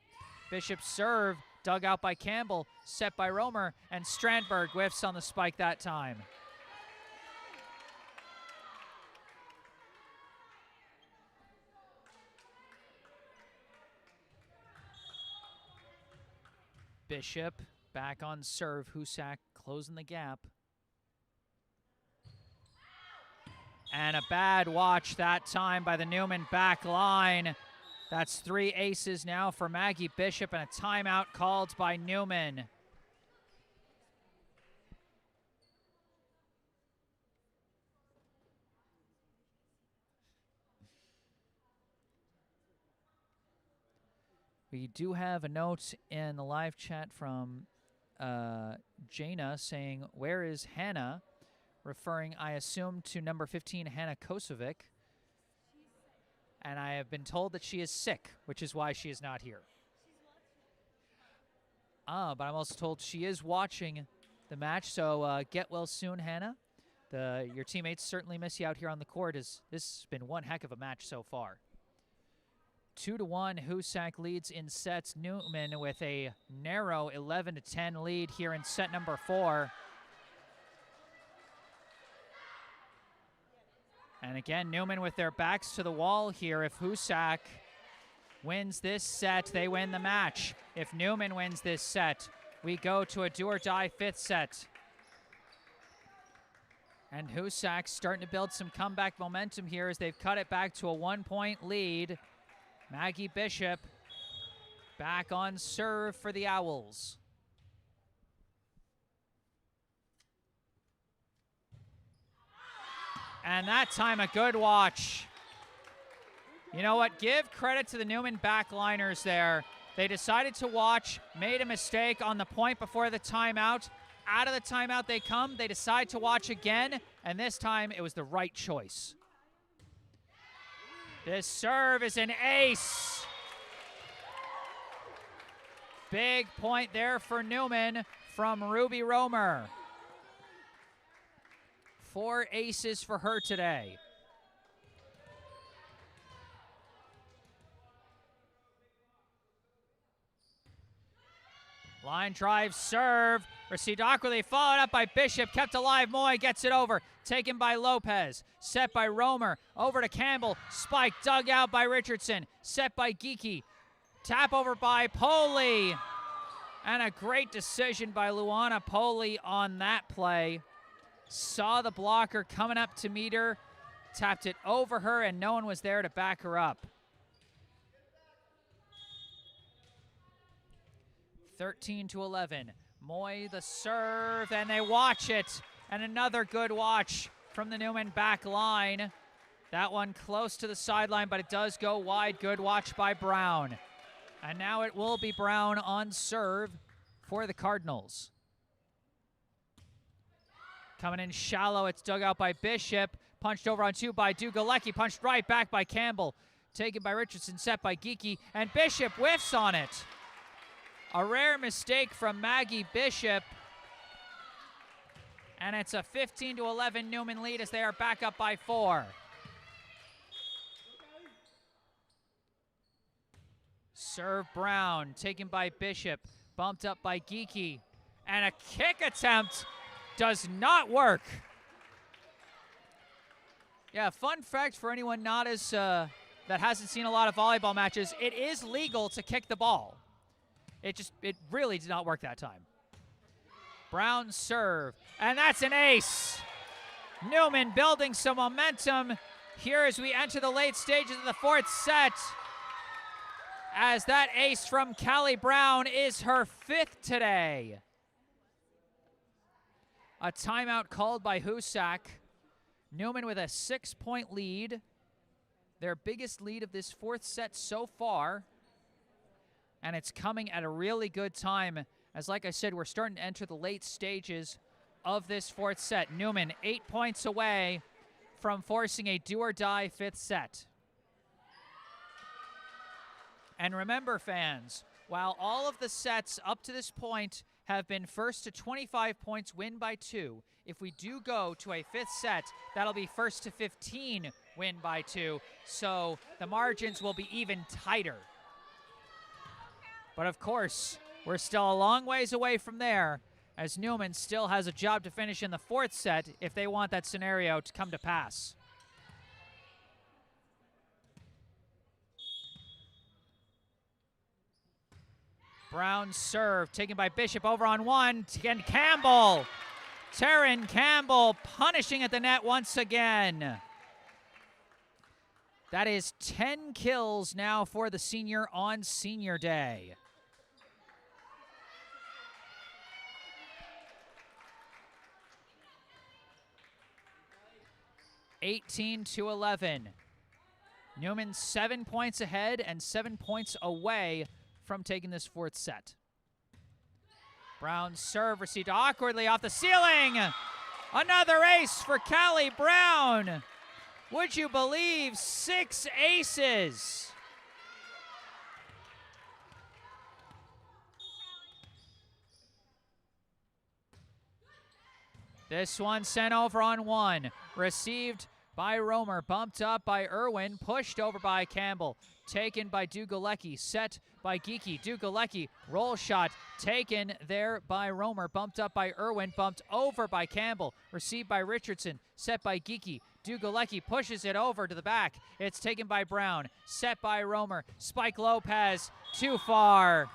S1: Bishop's serve, dug out by Campbell, set by Romer, and Strandberg whiffs on the spike that time. Bishop back on serve. Hoosac closing the gap. And a bad watch that time by the Newman back line. That's 3 aces now for Maggie Bishop and a timeout called by Newman. We do have a note in the live chat from Jana saying, "Where is Hannah?" Referring, I assume, to number 15, Hannah Kosovic. And I have been told that she is sick, which is why she is not here. But I'm also told she is watching the match, so get well soon, Hannah. Your teammates certainly miss you out here on the court, as this has been one heck of a match so far. 2-1, Hoosac leads in sets. Newman with a narrow 11-10 lead here in set number 4. And again, Newman with their backs to the wall here. If Hoosac wins this set, they win the match. If Newman wins this set, we go to a do-or-die 5th set. And Hoosac starting to build some comeback momentum here as they've cut it back to a 1-point lead. Maggie Bishop back on serve for the Owls. And that time a good watch. You know what? Give credit to the Newman backliners there. They decided to watch, made a mistake on the point before the timeout. Out of the timeout they come. They decide to watch again, and this time it was the right choice. This serve is an ace. Big point there for Newman from Ruby Romer. 4 aces for her today. Line drive serve, received awkwardly, followed up by Bishop, kept alive. Moy gets it over, taken by Lopez, set by Romer, over to Campbell, spike dug out by Richardson, set by Geeky, tap over by Poli, and a great decision by Luana Poli on that play. Saw the blocker coming up to meet her, tapped it over her, and no one was there to back her up. 13-11. Moy the serve, and they watch it. And another good watch from the Newman back line. That one close to the sideline, but it does go wide. Good watch by Brown. And now it will be Brown on serve for the Cardinals. Coming in shallow, it's dug out by Bishop. Punched over on 2 by Dugalecki. Punched right back by Campbell. Taken by Richardson, set by Geeky. And Bishop whiffs on it. A rare mistake from Maggie Bishop. And it's a 15-11 Newman lead as they are back up by 4. Serve Brown, taken by Bishop. Bumped up by Geeky. And a kick attempt does not work. Yeah, fun fact for anyone not as that hasn't seen a lot of volleyball matches, it is legal to kick the ball. It really did not work that time. Brown serve, and that's an ace. Newman building some momentum here as we enter the late stages of the 4th set. As that ace from Callie Brown is her 5th today. A timeout called by Hoosac. Newman with a 6-point lead. Their biggest lead of this fourth set so far. And it's coming at a really good time. As like I said, we're starting to enter the late stages of this fourth set. Newman 8 points away from forcing a do-or-die fifth set. And remember, fans, while all of the sets up to this point have been first to 25 points, win by 2, if we do go to a fifth set, that'll be first to 15, win by 2. So the margins will be even tighter. But of course, we're still a long ways away from there, as Newman still has a job to finish in the fourth set if they want that scenario to come to pass. Brown's serve taken by Bishop over on one, and Campbell. Taryn Campbell punishing at the net once again. That is 10 kills now for the senior on senior day. (18-11). Newman 7 points ahead and 7 points away from taking this fourth set. Brown's serve received awkwardly off the ceiling. Another ace for Callie Brown. Would you believe 6 aces? This one sent over on one. Received by Romer, bumped up by Irwin, pushed over by Campbell. Taken by Dugalecki, set by Geeky. Dugalecki, roll shot, taken there by Romer, bumped up by Irwin, bumped over by Campbell. Received by Richardson, set by Geeky. Dugalecki pushes it over to the back. It's taken by Brown, set by Romer. Spike Lopez, too far.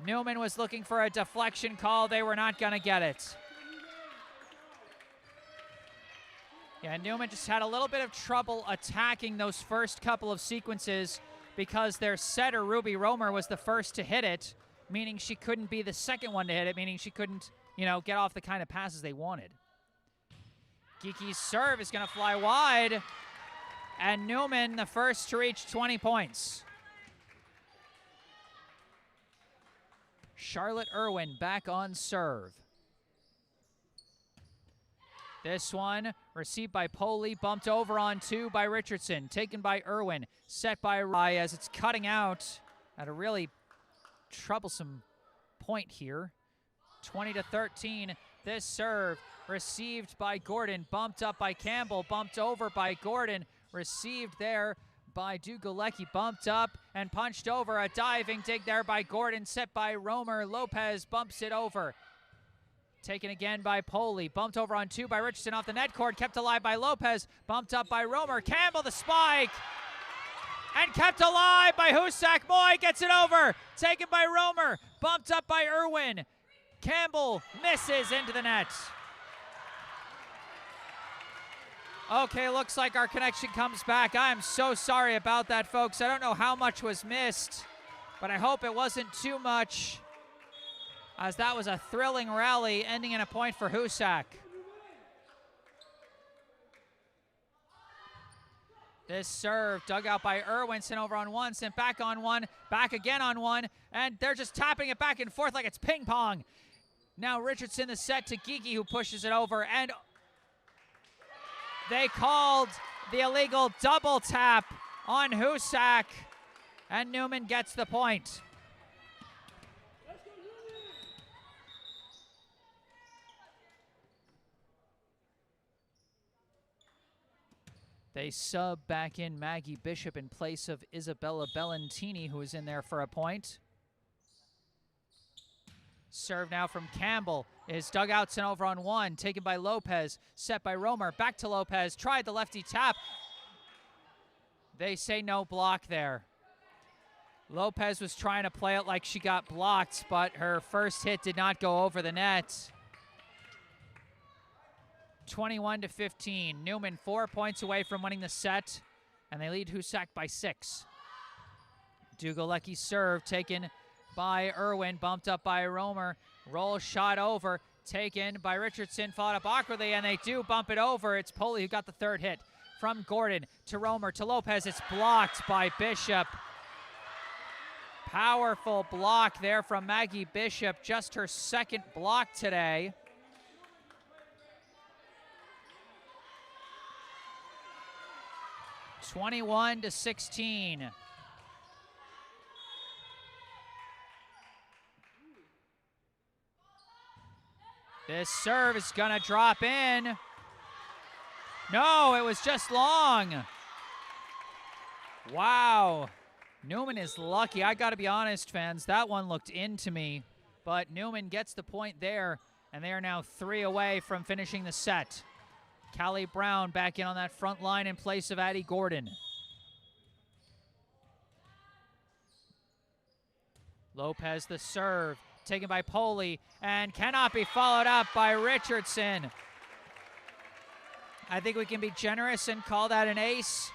S1: Newman was looking for a deflection call. They were not going to get it. Yeah, Newman just had a little bit of trouble attacking those first couple of sequences because their setter, Ruby Romer, was the first to hit it, meaning she couldn't be the second one to hit it, meaning she couldn't, get off the kind of passes they wanted. Geeky's serve is going to fly wide, and Newman the first to reach 20 points. Charlotte Irwin back on serve. This one received by Poley, bumped over on two by Richardson, taken by Irwin, set by Rye as it's cutting out at a really troublesome point here. 20-13, this serve received by Gordon, bumped up by Campbell, bumped over by Gordon, received there by Dugalecki, bumped up and punched over. A diving dig there by Gordon, set by Romer. Lopez bumps it over. Taken again by Poley, bumped over on two by Richardson off the net cord, kept alive by Lopez, bumped up by Romer. Campbell the spike, and kept alive by Hoosac. Moy gets it over, taken by Romer, bumped up by Irwin. Campbell misses into the net. Okay, looks like our connection comes back. I am so sorry about that, folks. I don't know how much was missed, but I hope it wasn't too much, as that was a thrilling rally ending in a point for Hoosac. This serve dug out by Irwin, sent over on one, sent back on one, back again on one, and they're just tapping it back and forth like it's ping pong. Now Richardson the set to Geeky, who pushes it over, and they called the illegal double tap on Hoosac, and Newman gets the point. They sub back in Maggie Bishop in place of Isabella Bellantini, who is in there for a point. Serve now from Campbell is dug out, sent over on one, taken by Lopez, set by Romer, back to Lopez, tried the lefty tap. They say no block there. Lopez was trying to play it like she got blocked, but her first hit did not go over the net. 21-15. Newman 4 points away from winning the set, and they lead Hoosac by 6. Dugalecki serve taken by Irwin, bumped up by Romer. Roll shot over, taken by Richardson, followed up awkwardly, and they do bump it over. It's Poli who got the third hit. From Gordon to Romer to Lopez. It's blocked by Bishop. Powerful block there from Maggie Bishop, just her second block today. (21-16). This serve is gonna drop in. No, it was just long. Wow. Newman is lucky. I gotta be honest, fans, that one looked into me, but Newman gets the point there, and they are now 3 away from finishing the set. Callie Brown back in on that front line in place of Addie Gordon. Lopez the serve, taken by Poli, and cannot be followed up by Richardson. I think we can be generous and call that an ace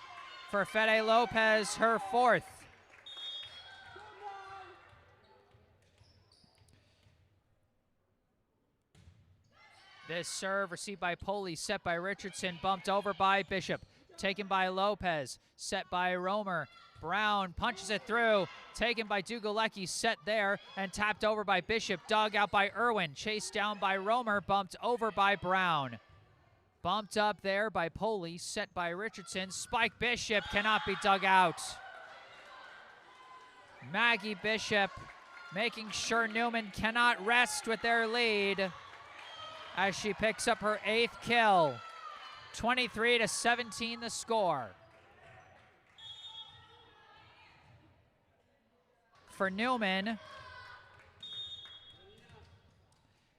S1: for Fede Lopez, her 4th. This serve received by Poli, set by Richardson, bumped over by Bishop, taken by Lopez, set by Romer. Brown punches it through, taken by Dugalecki, set there, and tapped over by Bishop, dug out by Irwin, chased down by Romer, bumped over by Brown. Bumped up there by Poli, set by Richardson. Spike Bishop cannot be dug out. Maggie Bishop making sure Newman cannot rest with their lead as she picks up her 8th kill. 23-17 the score. For Newman,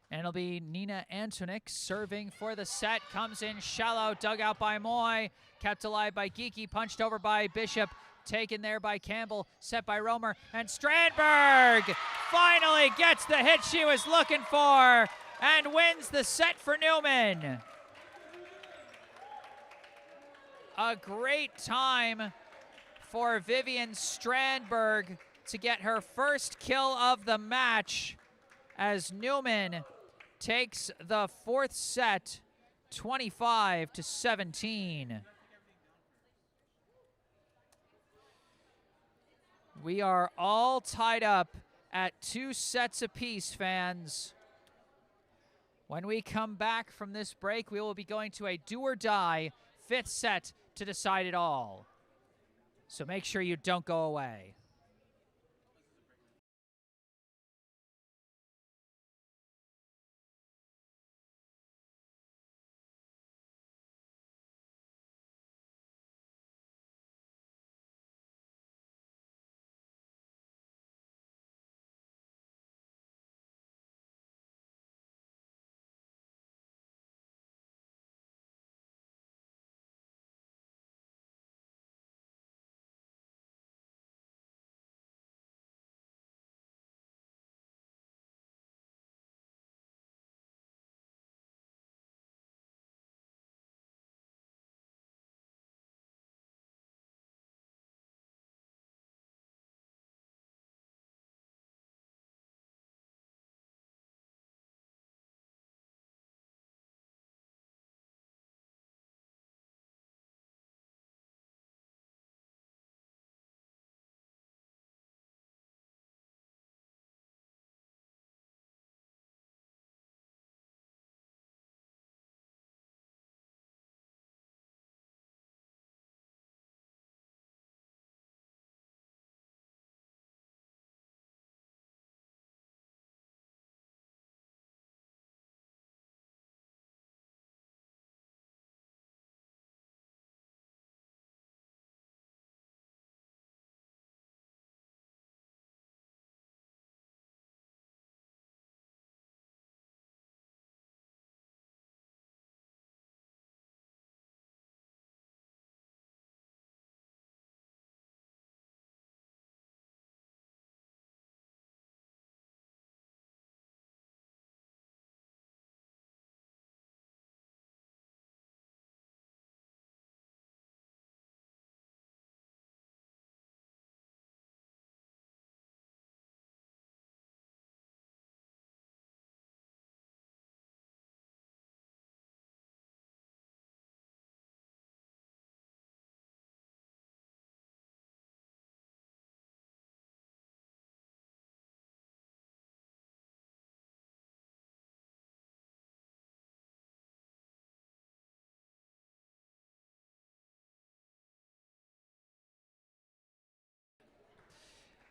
S1: and it'll be Nina Antonik serving for the set. Comes in shallow, dug out by Moy. Kept alive by Geeky, punched over by Bishop. Taken there by Campbell, set by Romer. And Strandberg finally gets the hit she was looking for and wins the set for Newman. A great time for Vivian Strandberg to get her first kill of the match as Newman takes the 4th set, 25-17. We are all tied up at 2 sets apiece, fans. When we come back from this break, we will be going to a do-or-die 5th set to decide it all. So make sure you don't go away.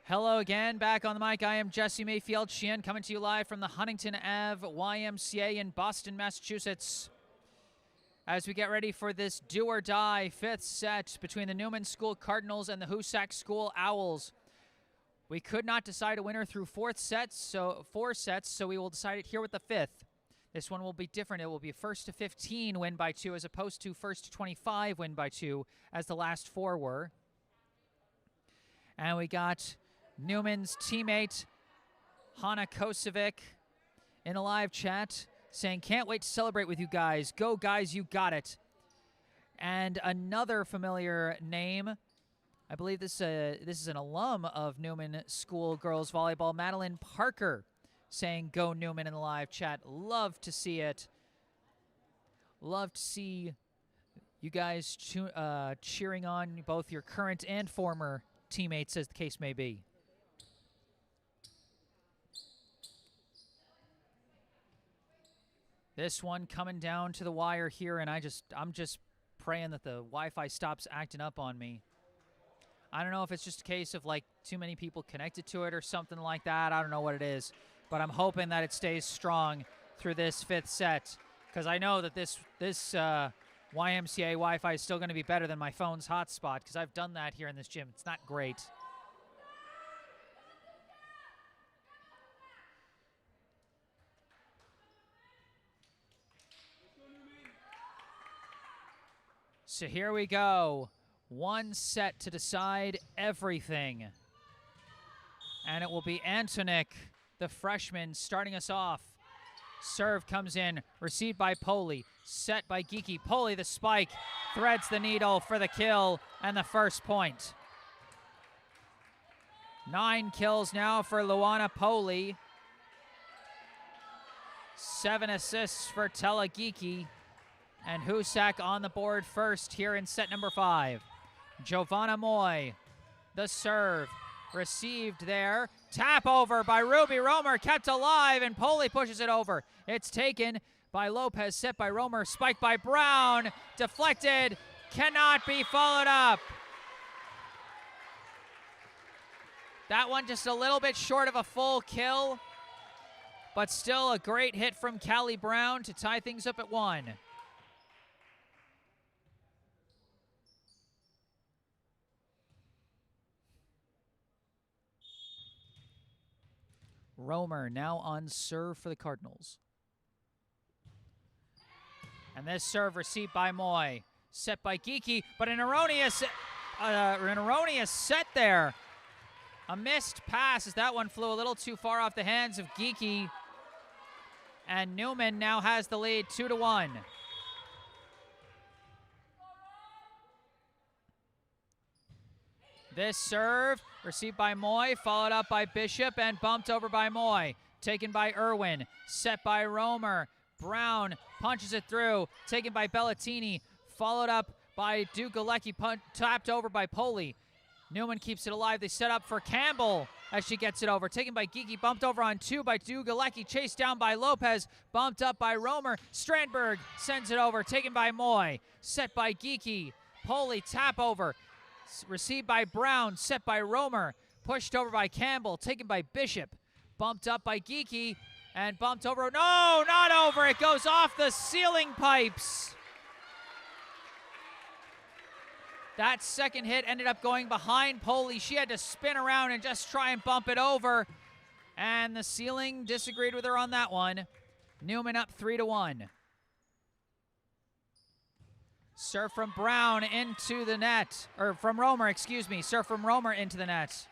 S1: Hello again, back on the mic. I am Jesse Mayfield-Sheehan, coming to you live from the Huntington Ave YMCA in Boston, Massachusetts. As we get ready for this do-or-die fifth set between the Newman School Cardinals and the Hoosac School Owls. We could not decide a winner through four sets, so we will decide it here with the fifth. This one will be different. It will be first to 15 win by 2 as opposed to first to 25 win by 2 as the last four were. And we got Newman's teammate, Hana Kosovic, in a live chat saying, can't wait to celebrate with you guys. Go, guys, you got it. And another familiar name, I believe this is an alum of Newman School Girls Volleyball, Madeline Parker, saying, go Newman in the live chat. Love to see it. Love to see you guys cheering on both your current and former teammates, as the case may be. This one coming down to the wire here, and I'm just praying that the Wi-Fi stops acting up on me. I don't know if it's just a case of like too many people connected to it or something like that. I don't know what it is, but I'm hoping that it stays strong through this fifth set, because I know that this YMCA Wi-Fi is still going to be better than my phone's hotspot, because I've done that here in this gym. It's not great. So here we go. One set to decide everything. And it will be Antonik, the freshman, starting us off. Serve comes in, received by Poli, set by Geeky. Poli, the spike, threads the needle for the kill and the first point. 9 kills now for Luana Poli. 7 assists for Tella Geeky. And Hoosac on the board first here in set number 5. Giovanna Moy, the serve, received there. Tap over by Ruby Romer, kept alive, and Poli pushes it over. It's taken by Lopez, set by Romer, spiked by Brown, deflected, cannot be followed up. That one just a little bit short of a full kill, but still a great hit from Callie Brown to tie things up at 1. Romer now on serve for the Cardinals. And this serve received by Moy. Set by Geeky, but an erroneous set there. A missed pass as that one flew a little too far off the hands of Geeky. And Newman now has the lead 2-1. This serve received by Moy, followed up by Bishop and bumped over by Moy. Taken by Irwin, set by Romer. Brown punches it through, taken by Bellatini, followed up by Dugalecki, tapped over by Poli. Newman keeps it alive. They set up for Campbell as she gets it over. Taken by Geeky, bumped over on 2 by Dugalecki, chased down by Lopez, bumped up by Romer. Strandberg sends it over, taken by Moy, set by Geeky. Poli, tap over. Received by Brown, set by Romer, pushed over by Campbell, taken by Bishop, bumped up by Geeky, and bumped over. No, not over. It goes off the ceiling pipes. That second hit ended up going behind Poli. She had to spin around and just try and bump it over, and the ceiling disagreed with her on that one. Newman up 3-1. Serve from Brown into the net, or from Romer, excuse me. Serve from Romer into the net.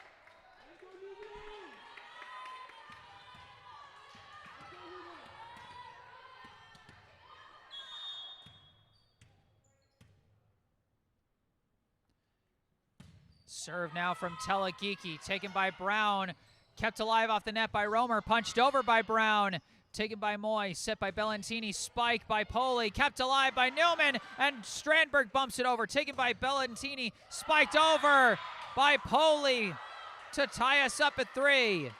S1: Serve now from Tella Geeky, taken by Brown, kept alive off the net by Romer, punched over by Brown. Taken by Moy, set by Bellantini, spike by Poli, kept alive by Newman, and Strandberg bumps it over. Taken by Bellantini, spiked over by Poli to tie us up at 3.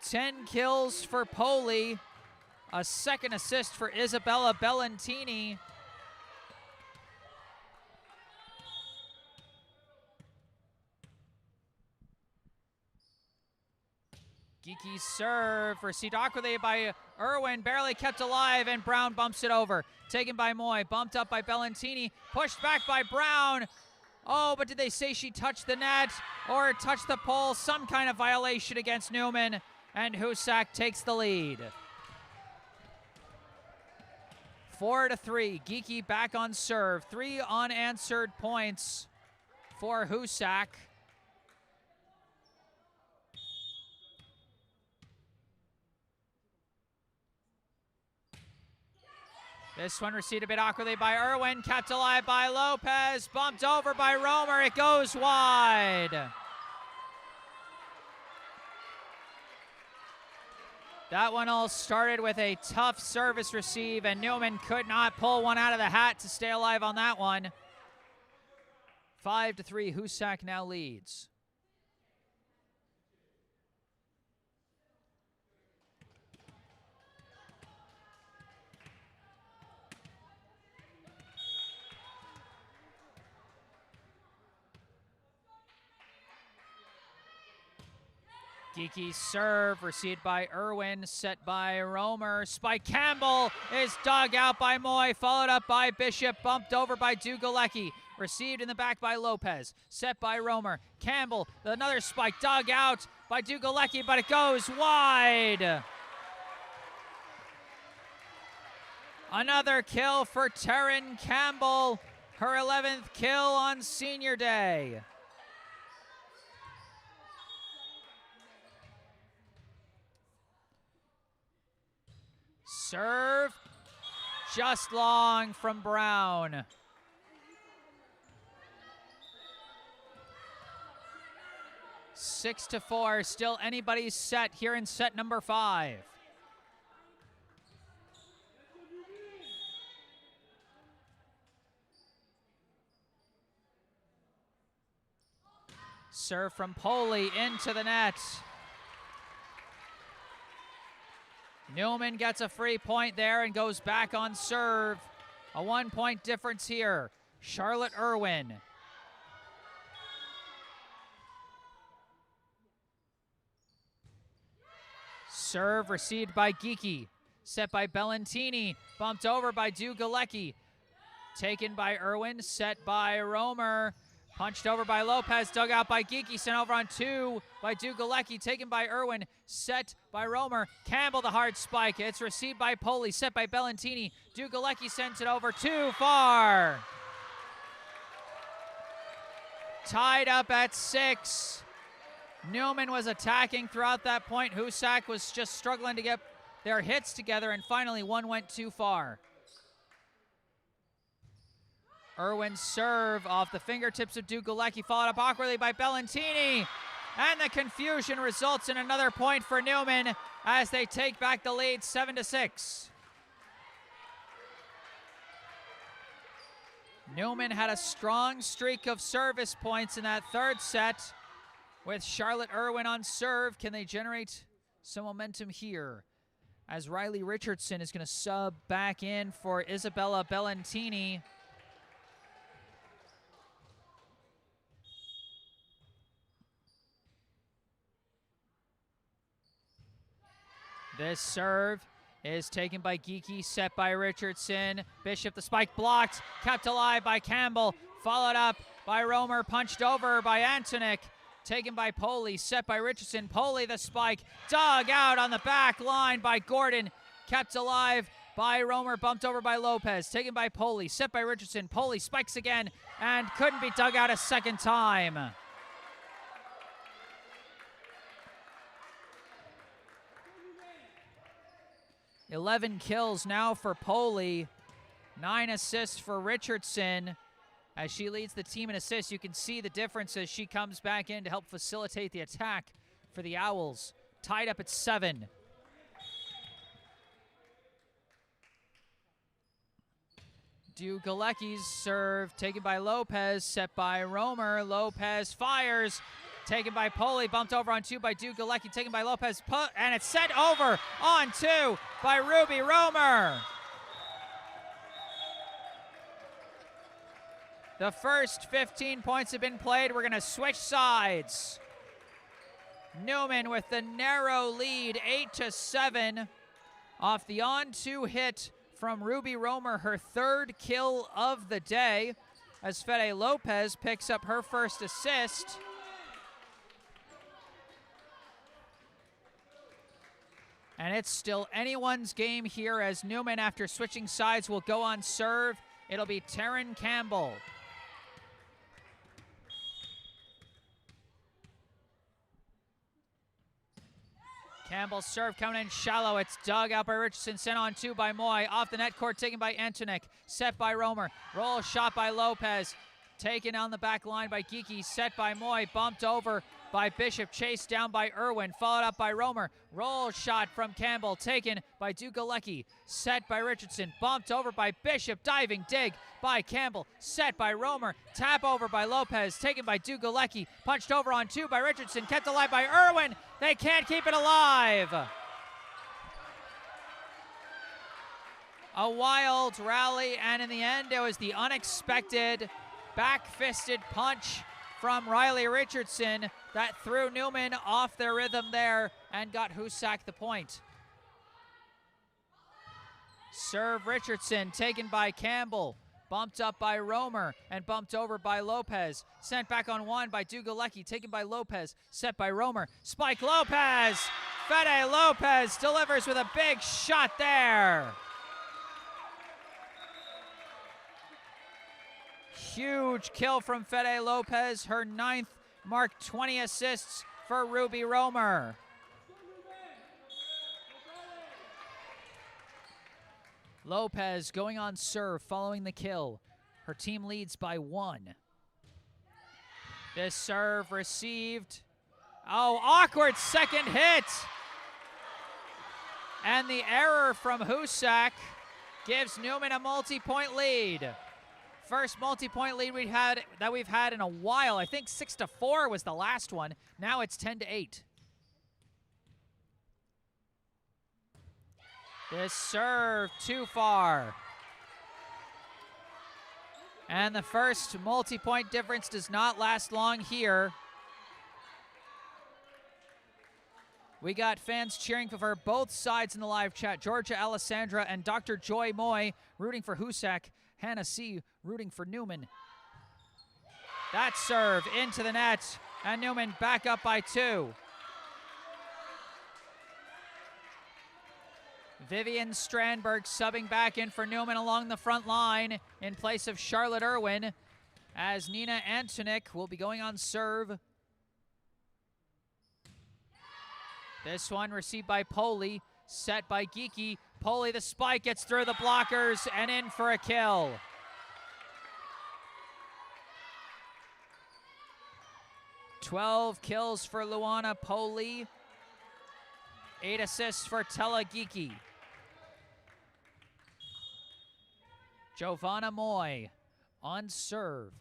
S1: 10 kills for Poli, a second assist for Isabella Bellantini. Geeky's serve received awkwardly by Irwin, barely kept alive, and Brown bumps it over. Taken by Moy, bumped up by Bellantini, pushed back by Brown. Oh, but did they say she touched the net or touched the pole? Some kind of violation against Newman, and Hoosac takes the lead. 4-3, Geeky back on serve. 3 unanswered points for Hoosac. This one received a bit awkwardly by Irwin, kept alive by Lopez, bumped over by Romer, it goes wide. That one all started with a tough service receive, and Newman could not pull one out of the hat to stay alive on that one. 5-3, Hoosac now leads. Geeky's serve, received by Irwin, set by Romer. Spike Campbell is dug out by Moy, followed up by Bishop, bumped over by Dugalecki. Received in the back by Lopez, set by Romer. Campbell, another spike, dug out by Dugalecki, but it goes wide. Another kill for Taryn Campbell, her 11th kill on senior day. Serve, just long from Brown. Six to 4, still anybody's set here in set number 5. Serve from Poley into the net. Newman gets a free point there and goes back on serve. A 1-point difference here. Charlotte Irwin. Serve received by Geeky. Set by Bellantini. Bumped over by Dugalecki. Taken by Irwin. Set by Romer. Punched over by Lopez, dug out by Geeky, sent over on 2 by Dugalecki, taken by Irwin, set by Romer. Campbell, the hard spike. It's received by Poley, set by Bellantini. Dugalecki sends it over too far. Tied up at 6. Newman was attacking throughout that point. Hoosac was just struggling to get their hits together, and finally one went too far. Irwin's serve off the fingertips of Dugalecki, followed up awkwardly by Bellantini. And the confusion results in another point for Newman as they take back the lead 7-6. Newman had a strong streak of service points in that third set with Charlotte Irwin on serve. Can they generate some momentum here as Riley Richardson is going to sub back in for Isabella Bellantini? This serve is taken by Geeky, set by Richardson. Bishop, the spike blocked, kept alive by Campbell, followed up by Romer, punched over by Antoniuk. Taken by Poley, set by Richardson. Poley, the spike, dug out on the back line by Gordon, kept alive by Romer, bumped over by Lopez. Taken by Poley, set by Richardson. Poley spikes again and couldn't be dug out a second time. 11 kills now for Poley, 9 assists for Richardson. As she leads the team in assists, you can see the difference as she comes back in to help facilitate the attack for the Owls. Tied up at 7. Dugalecki's serve taken by Lopez, set by Romer. Lopez fires. Taken by Poley, bumped over on 2 by Dugalecki, taken by Lopez, and it's sent over on 2 by Ruby Romer. The first 15 points have been played. We're going to switch sides. Newman with the narrow lead, 8-7, off the on-2 hit from Ruby Romer, her third kill of the day, as Fede Lopez picks up her first assist. And it's still anyone's game here as Newman, after switching sides, will go on serve. It'll be Taryn Campbell. Campbell's serve coming in shallow. It's dug out by Richardson, sent on 2 by Moy. Off the net court, taken by Antonik. Set by Romer. Roll shot by Lopez. Taken on the back line by Geeky. Set by Moy. Bumped over by Bishop. Chased down by Irwin. Followed up by Romer. Roll shot from Campbell. Taken by Dugalecki. Set by Richardson. Bumped over by Bishop. Diving dig by Campbell. Set by Romer. Tap over by Lopez. Taken by Dugalecki. Punched over on 2 by Richardson. Kept alive by Irwin. They can't keep it alive. A wild rally, and in the end, it was the unexpected back-fisted punch from Riley Richardson that threw Newman off their rhythm there and got Hoosac the point. Serve Richardson, taken by Campbell. Bumped up by Romer and bumped over by Lopez. Sent back on 1 by Dugalecki, taken by Lopez. Set by Romer. Spike Lopez! Fede Lopez delivers with a big shot there. Huge kill from Fede Lopez. Her 9th, marked 20 assists for Ruby Romer. Lopez going on serve following the kill. Her team leads by 1. This serve received. Oh, awkward second hit. And the error from Hoosac gives Newman a multi-point lead. First multi-point lead we've had in a while. I think 6-4 was the last one. Now it's 10-8. This serve too far. And the first multi-point difference does not last long here. We got fans cheering for both sides in the live chat. Georgia Alessandra and Dr. Joy Moy rooting for Hoosac. Hannah C. rooting for Newman. That serve into the net, and Newman back up by 2. Vivian Strandberg subbing back in for Newman along the front line in place of Charlotte Irwin, as Nina Antonik will be going on serve. This one received by Poli, set by Geeky. Poli, the spike, gets through the blockers and in for a kill. "12 kills for Luana Poli. 8 assists for Tella Geeky. Giovanna Moy on serve.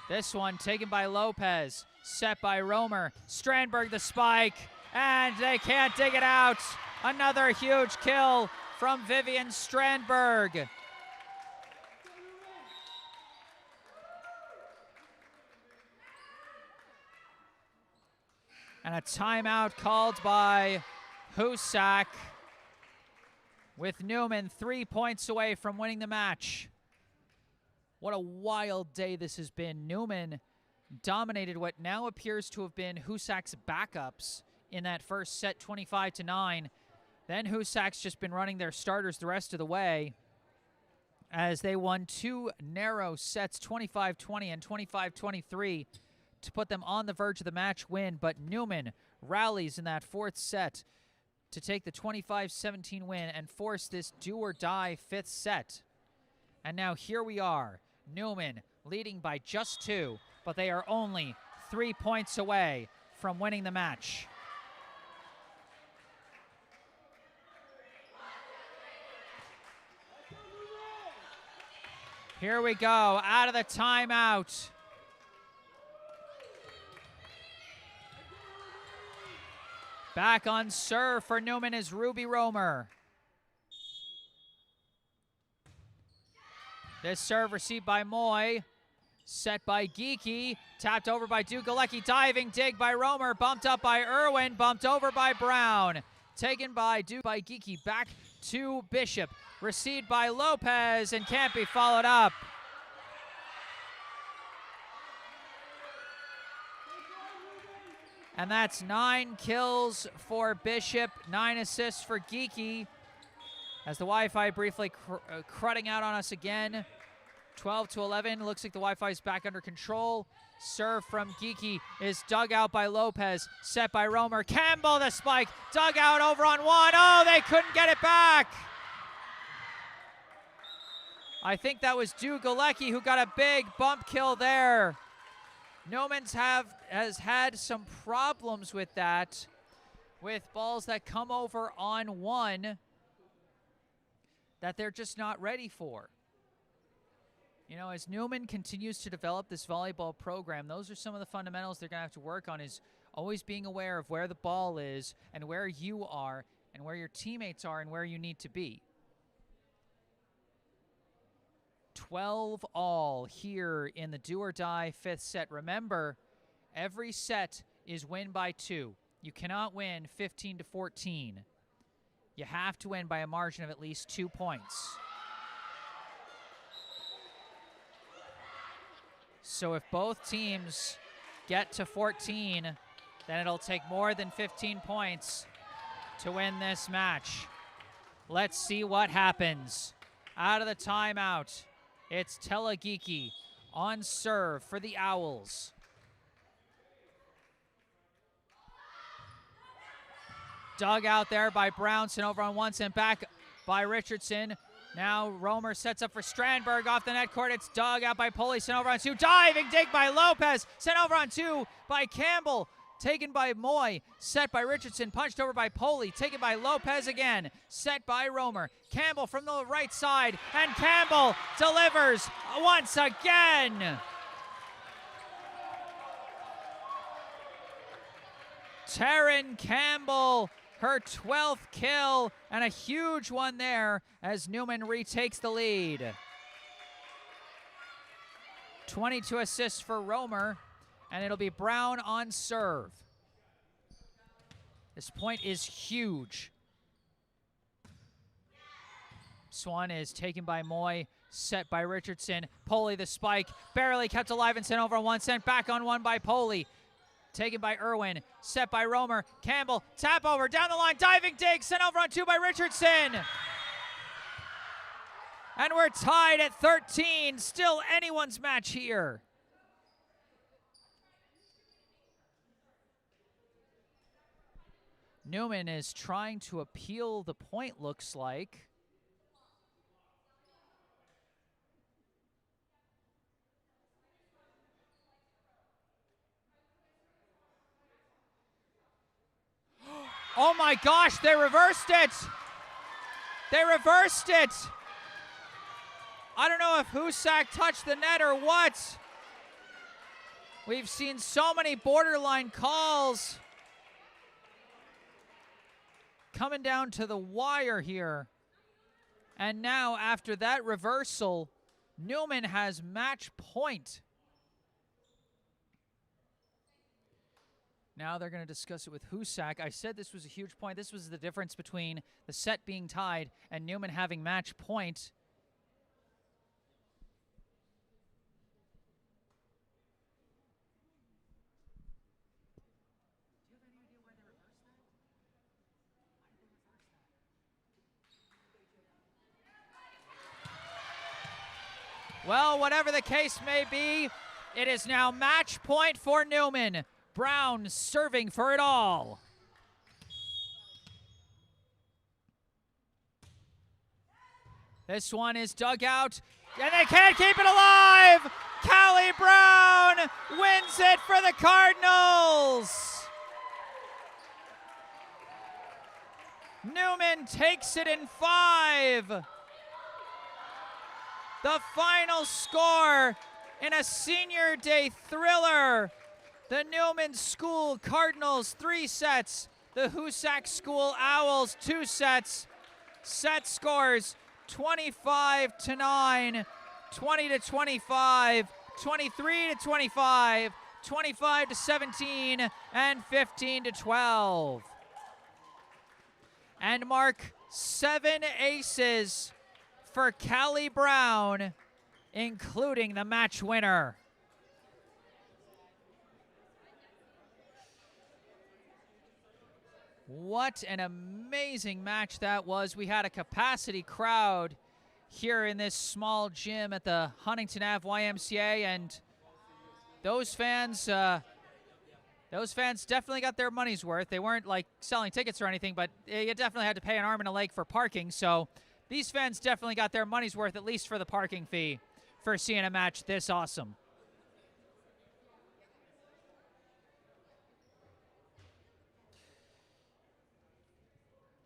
S1: This one taken by Lopez, set by Romer. Strandberg the spike, and they can't dig it out. Another huge kill from Vivian Strandberg. And a timeout called by Hoosac, with Newman 3 points away from winning the match. What a wild day this has been. Newman dominated what now appears to have been Hoosac's backups in that first set, 25-9. Then Hoosac's just been running their starters the rest of the way, as they won 2 narrow sets, 25-20 and 25-23, to put them on the verge of the match win. But Newman rallies in that 4th set to take the 25-17 win and force this do-or-die 5th set. And now here we are, Newman leading by just 2, but they are only 3 points away from winning the match. Here we go, out of the timeout. Back on serve for Newman is Ruby Romer. This serve received by Moy. Set by Geeky, tapped over by Dugalecki, diving dig by Romer, bumped up by Irwin, bumped over by Brown. Taken by Geeky, back to Bishop, received by Lopez, and can't be followed up. And that's 9 kills for Bishop, 9 assists for Geeky. As the Wi-Fi briefly cruding out on us again. 12-11, looks like the Wi-Fi is back under control. Serve from Geeky is dug out by Lopez, set by Romer. Campbell the spike, dug out over on 1. Oh, they couldn't get it back. I think that was Dugalecki who got a big bump kill there. Newman's has had some problems with that, with balls that come over on 1 that they're just not ready for. You know, as Newman continues to develop this volleyball program, those are some of the fundamentals they're going to have to work on, is always being aware of where the ball is and where you are and where your teammates are and where you need to be. 12 all here in the do or die 5th set. Remember, every set is win by 2. You cannot win 15-14. You have to win by a margin of at least 2 points. So if both teams get to 14, then it'll take more than 15 points to win this match. Let's see what happens. Out of the timeout, it's Geeky on serve for the Owls. Dug out there by Brownson over on 1, sent back by Richardson. Now Romer sets up for Strandberg off the net court. It's dug out by Poley, sent over on 2. Diving dig by Lopez, sent over on 2 by Campbell. Taken by Moy, set by Richardson, punched over by Poley, taken by Lopez again, set by Romer. Campbell from the right side, and Campbell delivers once again. Taryn Campbell, her 12th kill, and a huge one there as Newman retakes the lead. 22 assists for Romer, and it'll be Brown on serve. This point is huge. Swan is taken by Moy, set by Richardson. Poley the spike, barely kept alive and sent over on 1, sent back on 1 by Poley. Taken by Irwin, set by Romer. Campbell, tap over, down the line, diving dig, sent over on 2 by Richardson. And we're tied at 13, still anyone's match here. Newman is trying to appeal the point, looks like. Oh my gosh, they reversed it! They reversed it! I don't know if Hoosac touched the net or what. We've seen so many borderline calls coming down to the wire here. And now, after that reversal, Newman has match point. Now they're going to discuss it with Hoosac. I said this was a huge point. This was the difference between the set being tied and Newman having match point. Well, whatever the case may be, it is now match point for Newman. Brown serving for it all. This one is dug out, and they can't keep it alive! Callie Brown wins it for the Cardinals! Newman takes it in 5. The final score in a senior day thriller. The Newman School Cardinals 3 sets. The Hoosac School Owls 2 sets. Set scores 25-9, 20-25, 23 to 25, 25 to 17, and 15 to 12. And mark 7 aces for Callie Brown, including the match winner. What an amazing match that was. We had a capacity crowd here in this small gym at the Huntington Ave YMCA, and those fans definitely got their money's worth. They weren't like selling tickets or anything, but you definitely had to pay an arm and a leg for parking. So these fans definitely got their money's worth, at least for the parking fee, for seeing a match this awesome.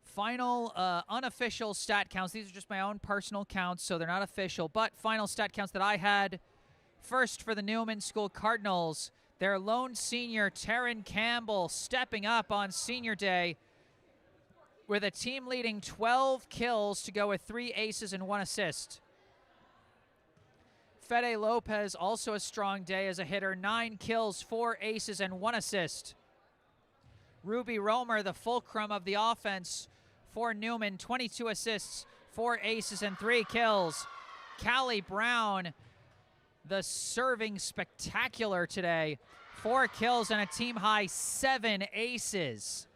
S1: Final unofficial stat counts. These are just my own personal counts, so they're not official, but final stat counts that I had. First, for the Newman School Cardinals, their lone senior, Taryn Campbell, stepping up on senior day with a team-leading 12 kills to go with 3 aces and 1 assist. Fede Lopez, also a strong day as a hitter, 9 kills, 4 aces, and 1 assist. Ruby Romer, the fulcrum of the offense for Newman, 22 assists, 4 aces, and 3 kills. Callie Brown, the serving spectacular today, 4 kills and a team-high 7 aces.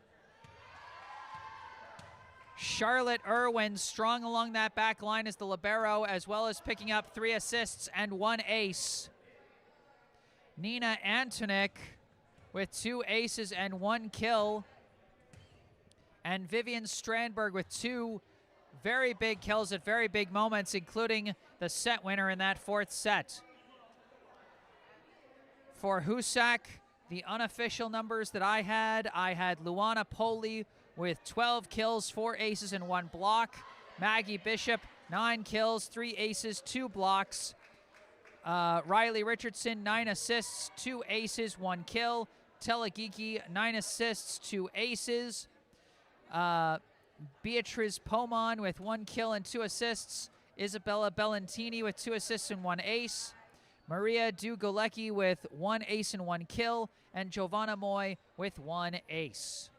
S1: Charlotte Irwin, strong along that back line as the libero, as well as picking up 3 assists and 1 ace. Nina Antonik with 2 aces and 1 kill. And Vivian Strandberg with 2 very big kills at very big moments, including the set winner in that 4th set. For Hoosac, the unofficial numbers that I had Luana Poli with 12 kills, 4 aces, and 1 block. Maggie Bishop, 9 kills, 3 aces, 2 blocks. Riley Richardson, 9 assists, 2 aces, 1 kill. Telegiki, 9 assists, 2 aces. Beatriz Pomon with 1 kill and 2 assists. Isabella Bellantini with 2 assists and 1 ace. Maria Dugolecki with 1 ace and 1 kill. And Giovanna Moy with 1 ace.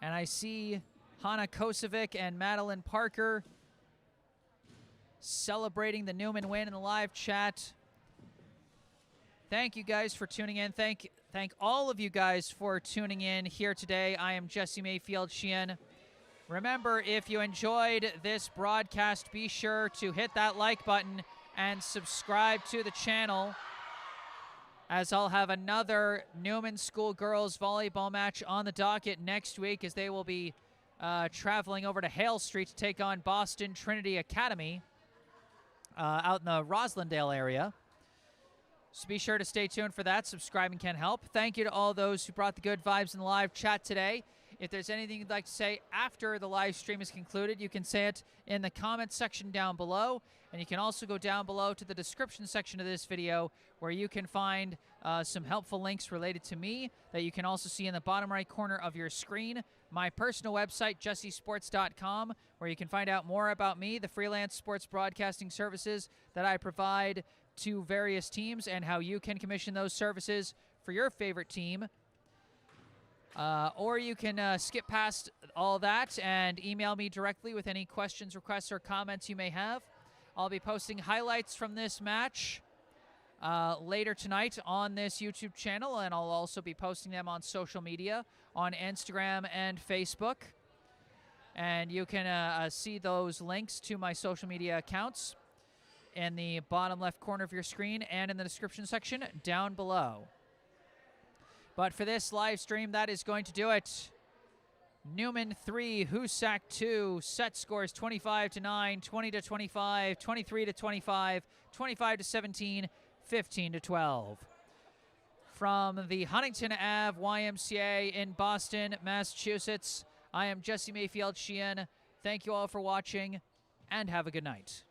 S1: And I see Hannah Kosovic and Madeline Parker celebrating the Newman win in the live chat. Thank you guys for tuning in. Thank all of you guys for tuning in here today. I am Jesse Mayfield-Sheehan. Remember, if you enjoyed this broadcast, be sure to hit that like button and subscribe to the channel, as I'll have another Newman School girls volleyball match on the docket next week, as they will be traveling over to Hale Street to take on Boston Trinity Academy out in the Roslindale area. So be sure to stay tuned for that. Subscribing can help. Thank you to all those who brought the good vibes in the live chat today. If there's anything you'd like to say after the live stream is concluded, you can say it in the comments section down below. And you can also go down below to the description section of this video, where you can find some helpful links related to me that you can also see in the bottom right corner of your screen. My personal website, jessesports.com, where you can find out more about me, the freelance sports broadcasting services that I provide to various teams, and how you can commission those services for your favorite team. Or you can skip past all that and email me directly with any questions, requests, or comments you may have. I'll be posting highlights from this match later tonight on this YouTube channel, and I'll also be posting them on social media, on Instagram and Facebook. And you can see those links to my social media accounts in the bottom left corner of your screen and in the description section down below. But for this live stream, that is going to do it. Newman 3, Hoosac 2, set scores 25-9, 20-25, 23-25, 25-17, 15-12. From the Huntington Ave YMCA in Boston, Massachusetts, I am Jesse Mayfield-Sheehan. Thank you all for watching, and have a good night.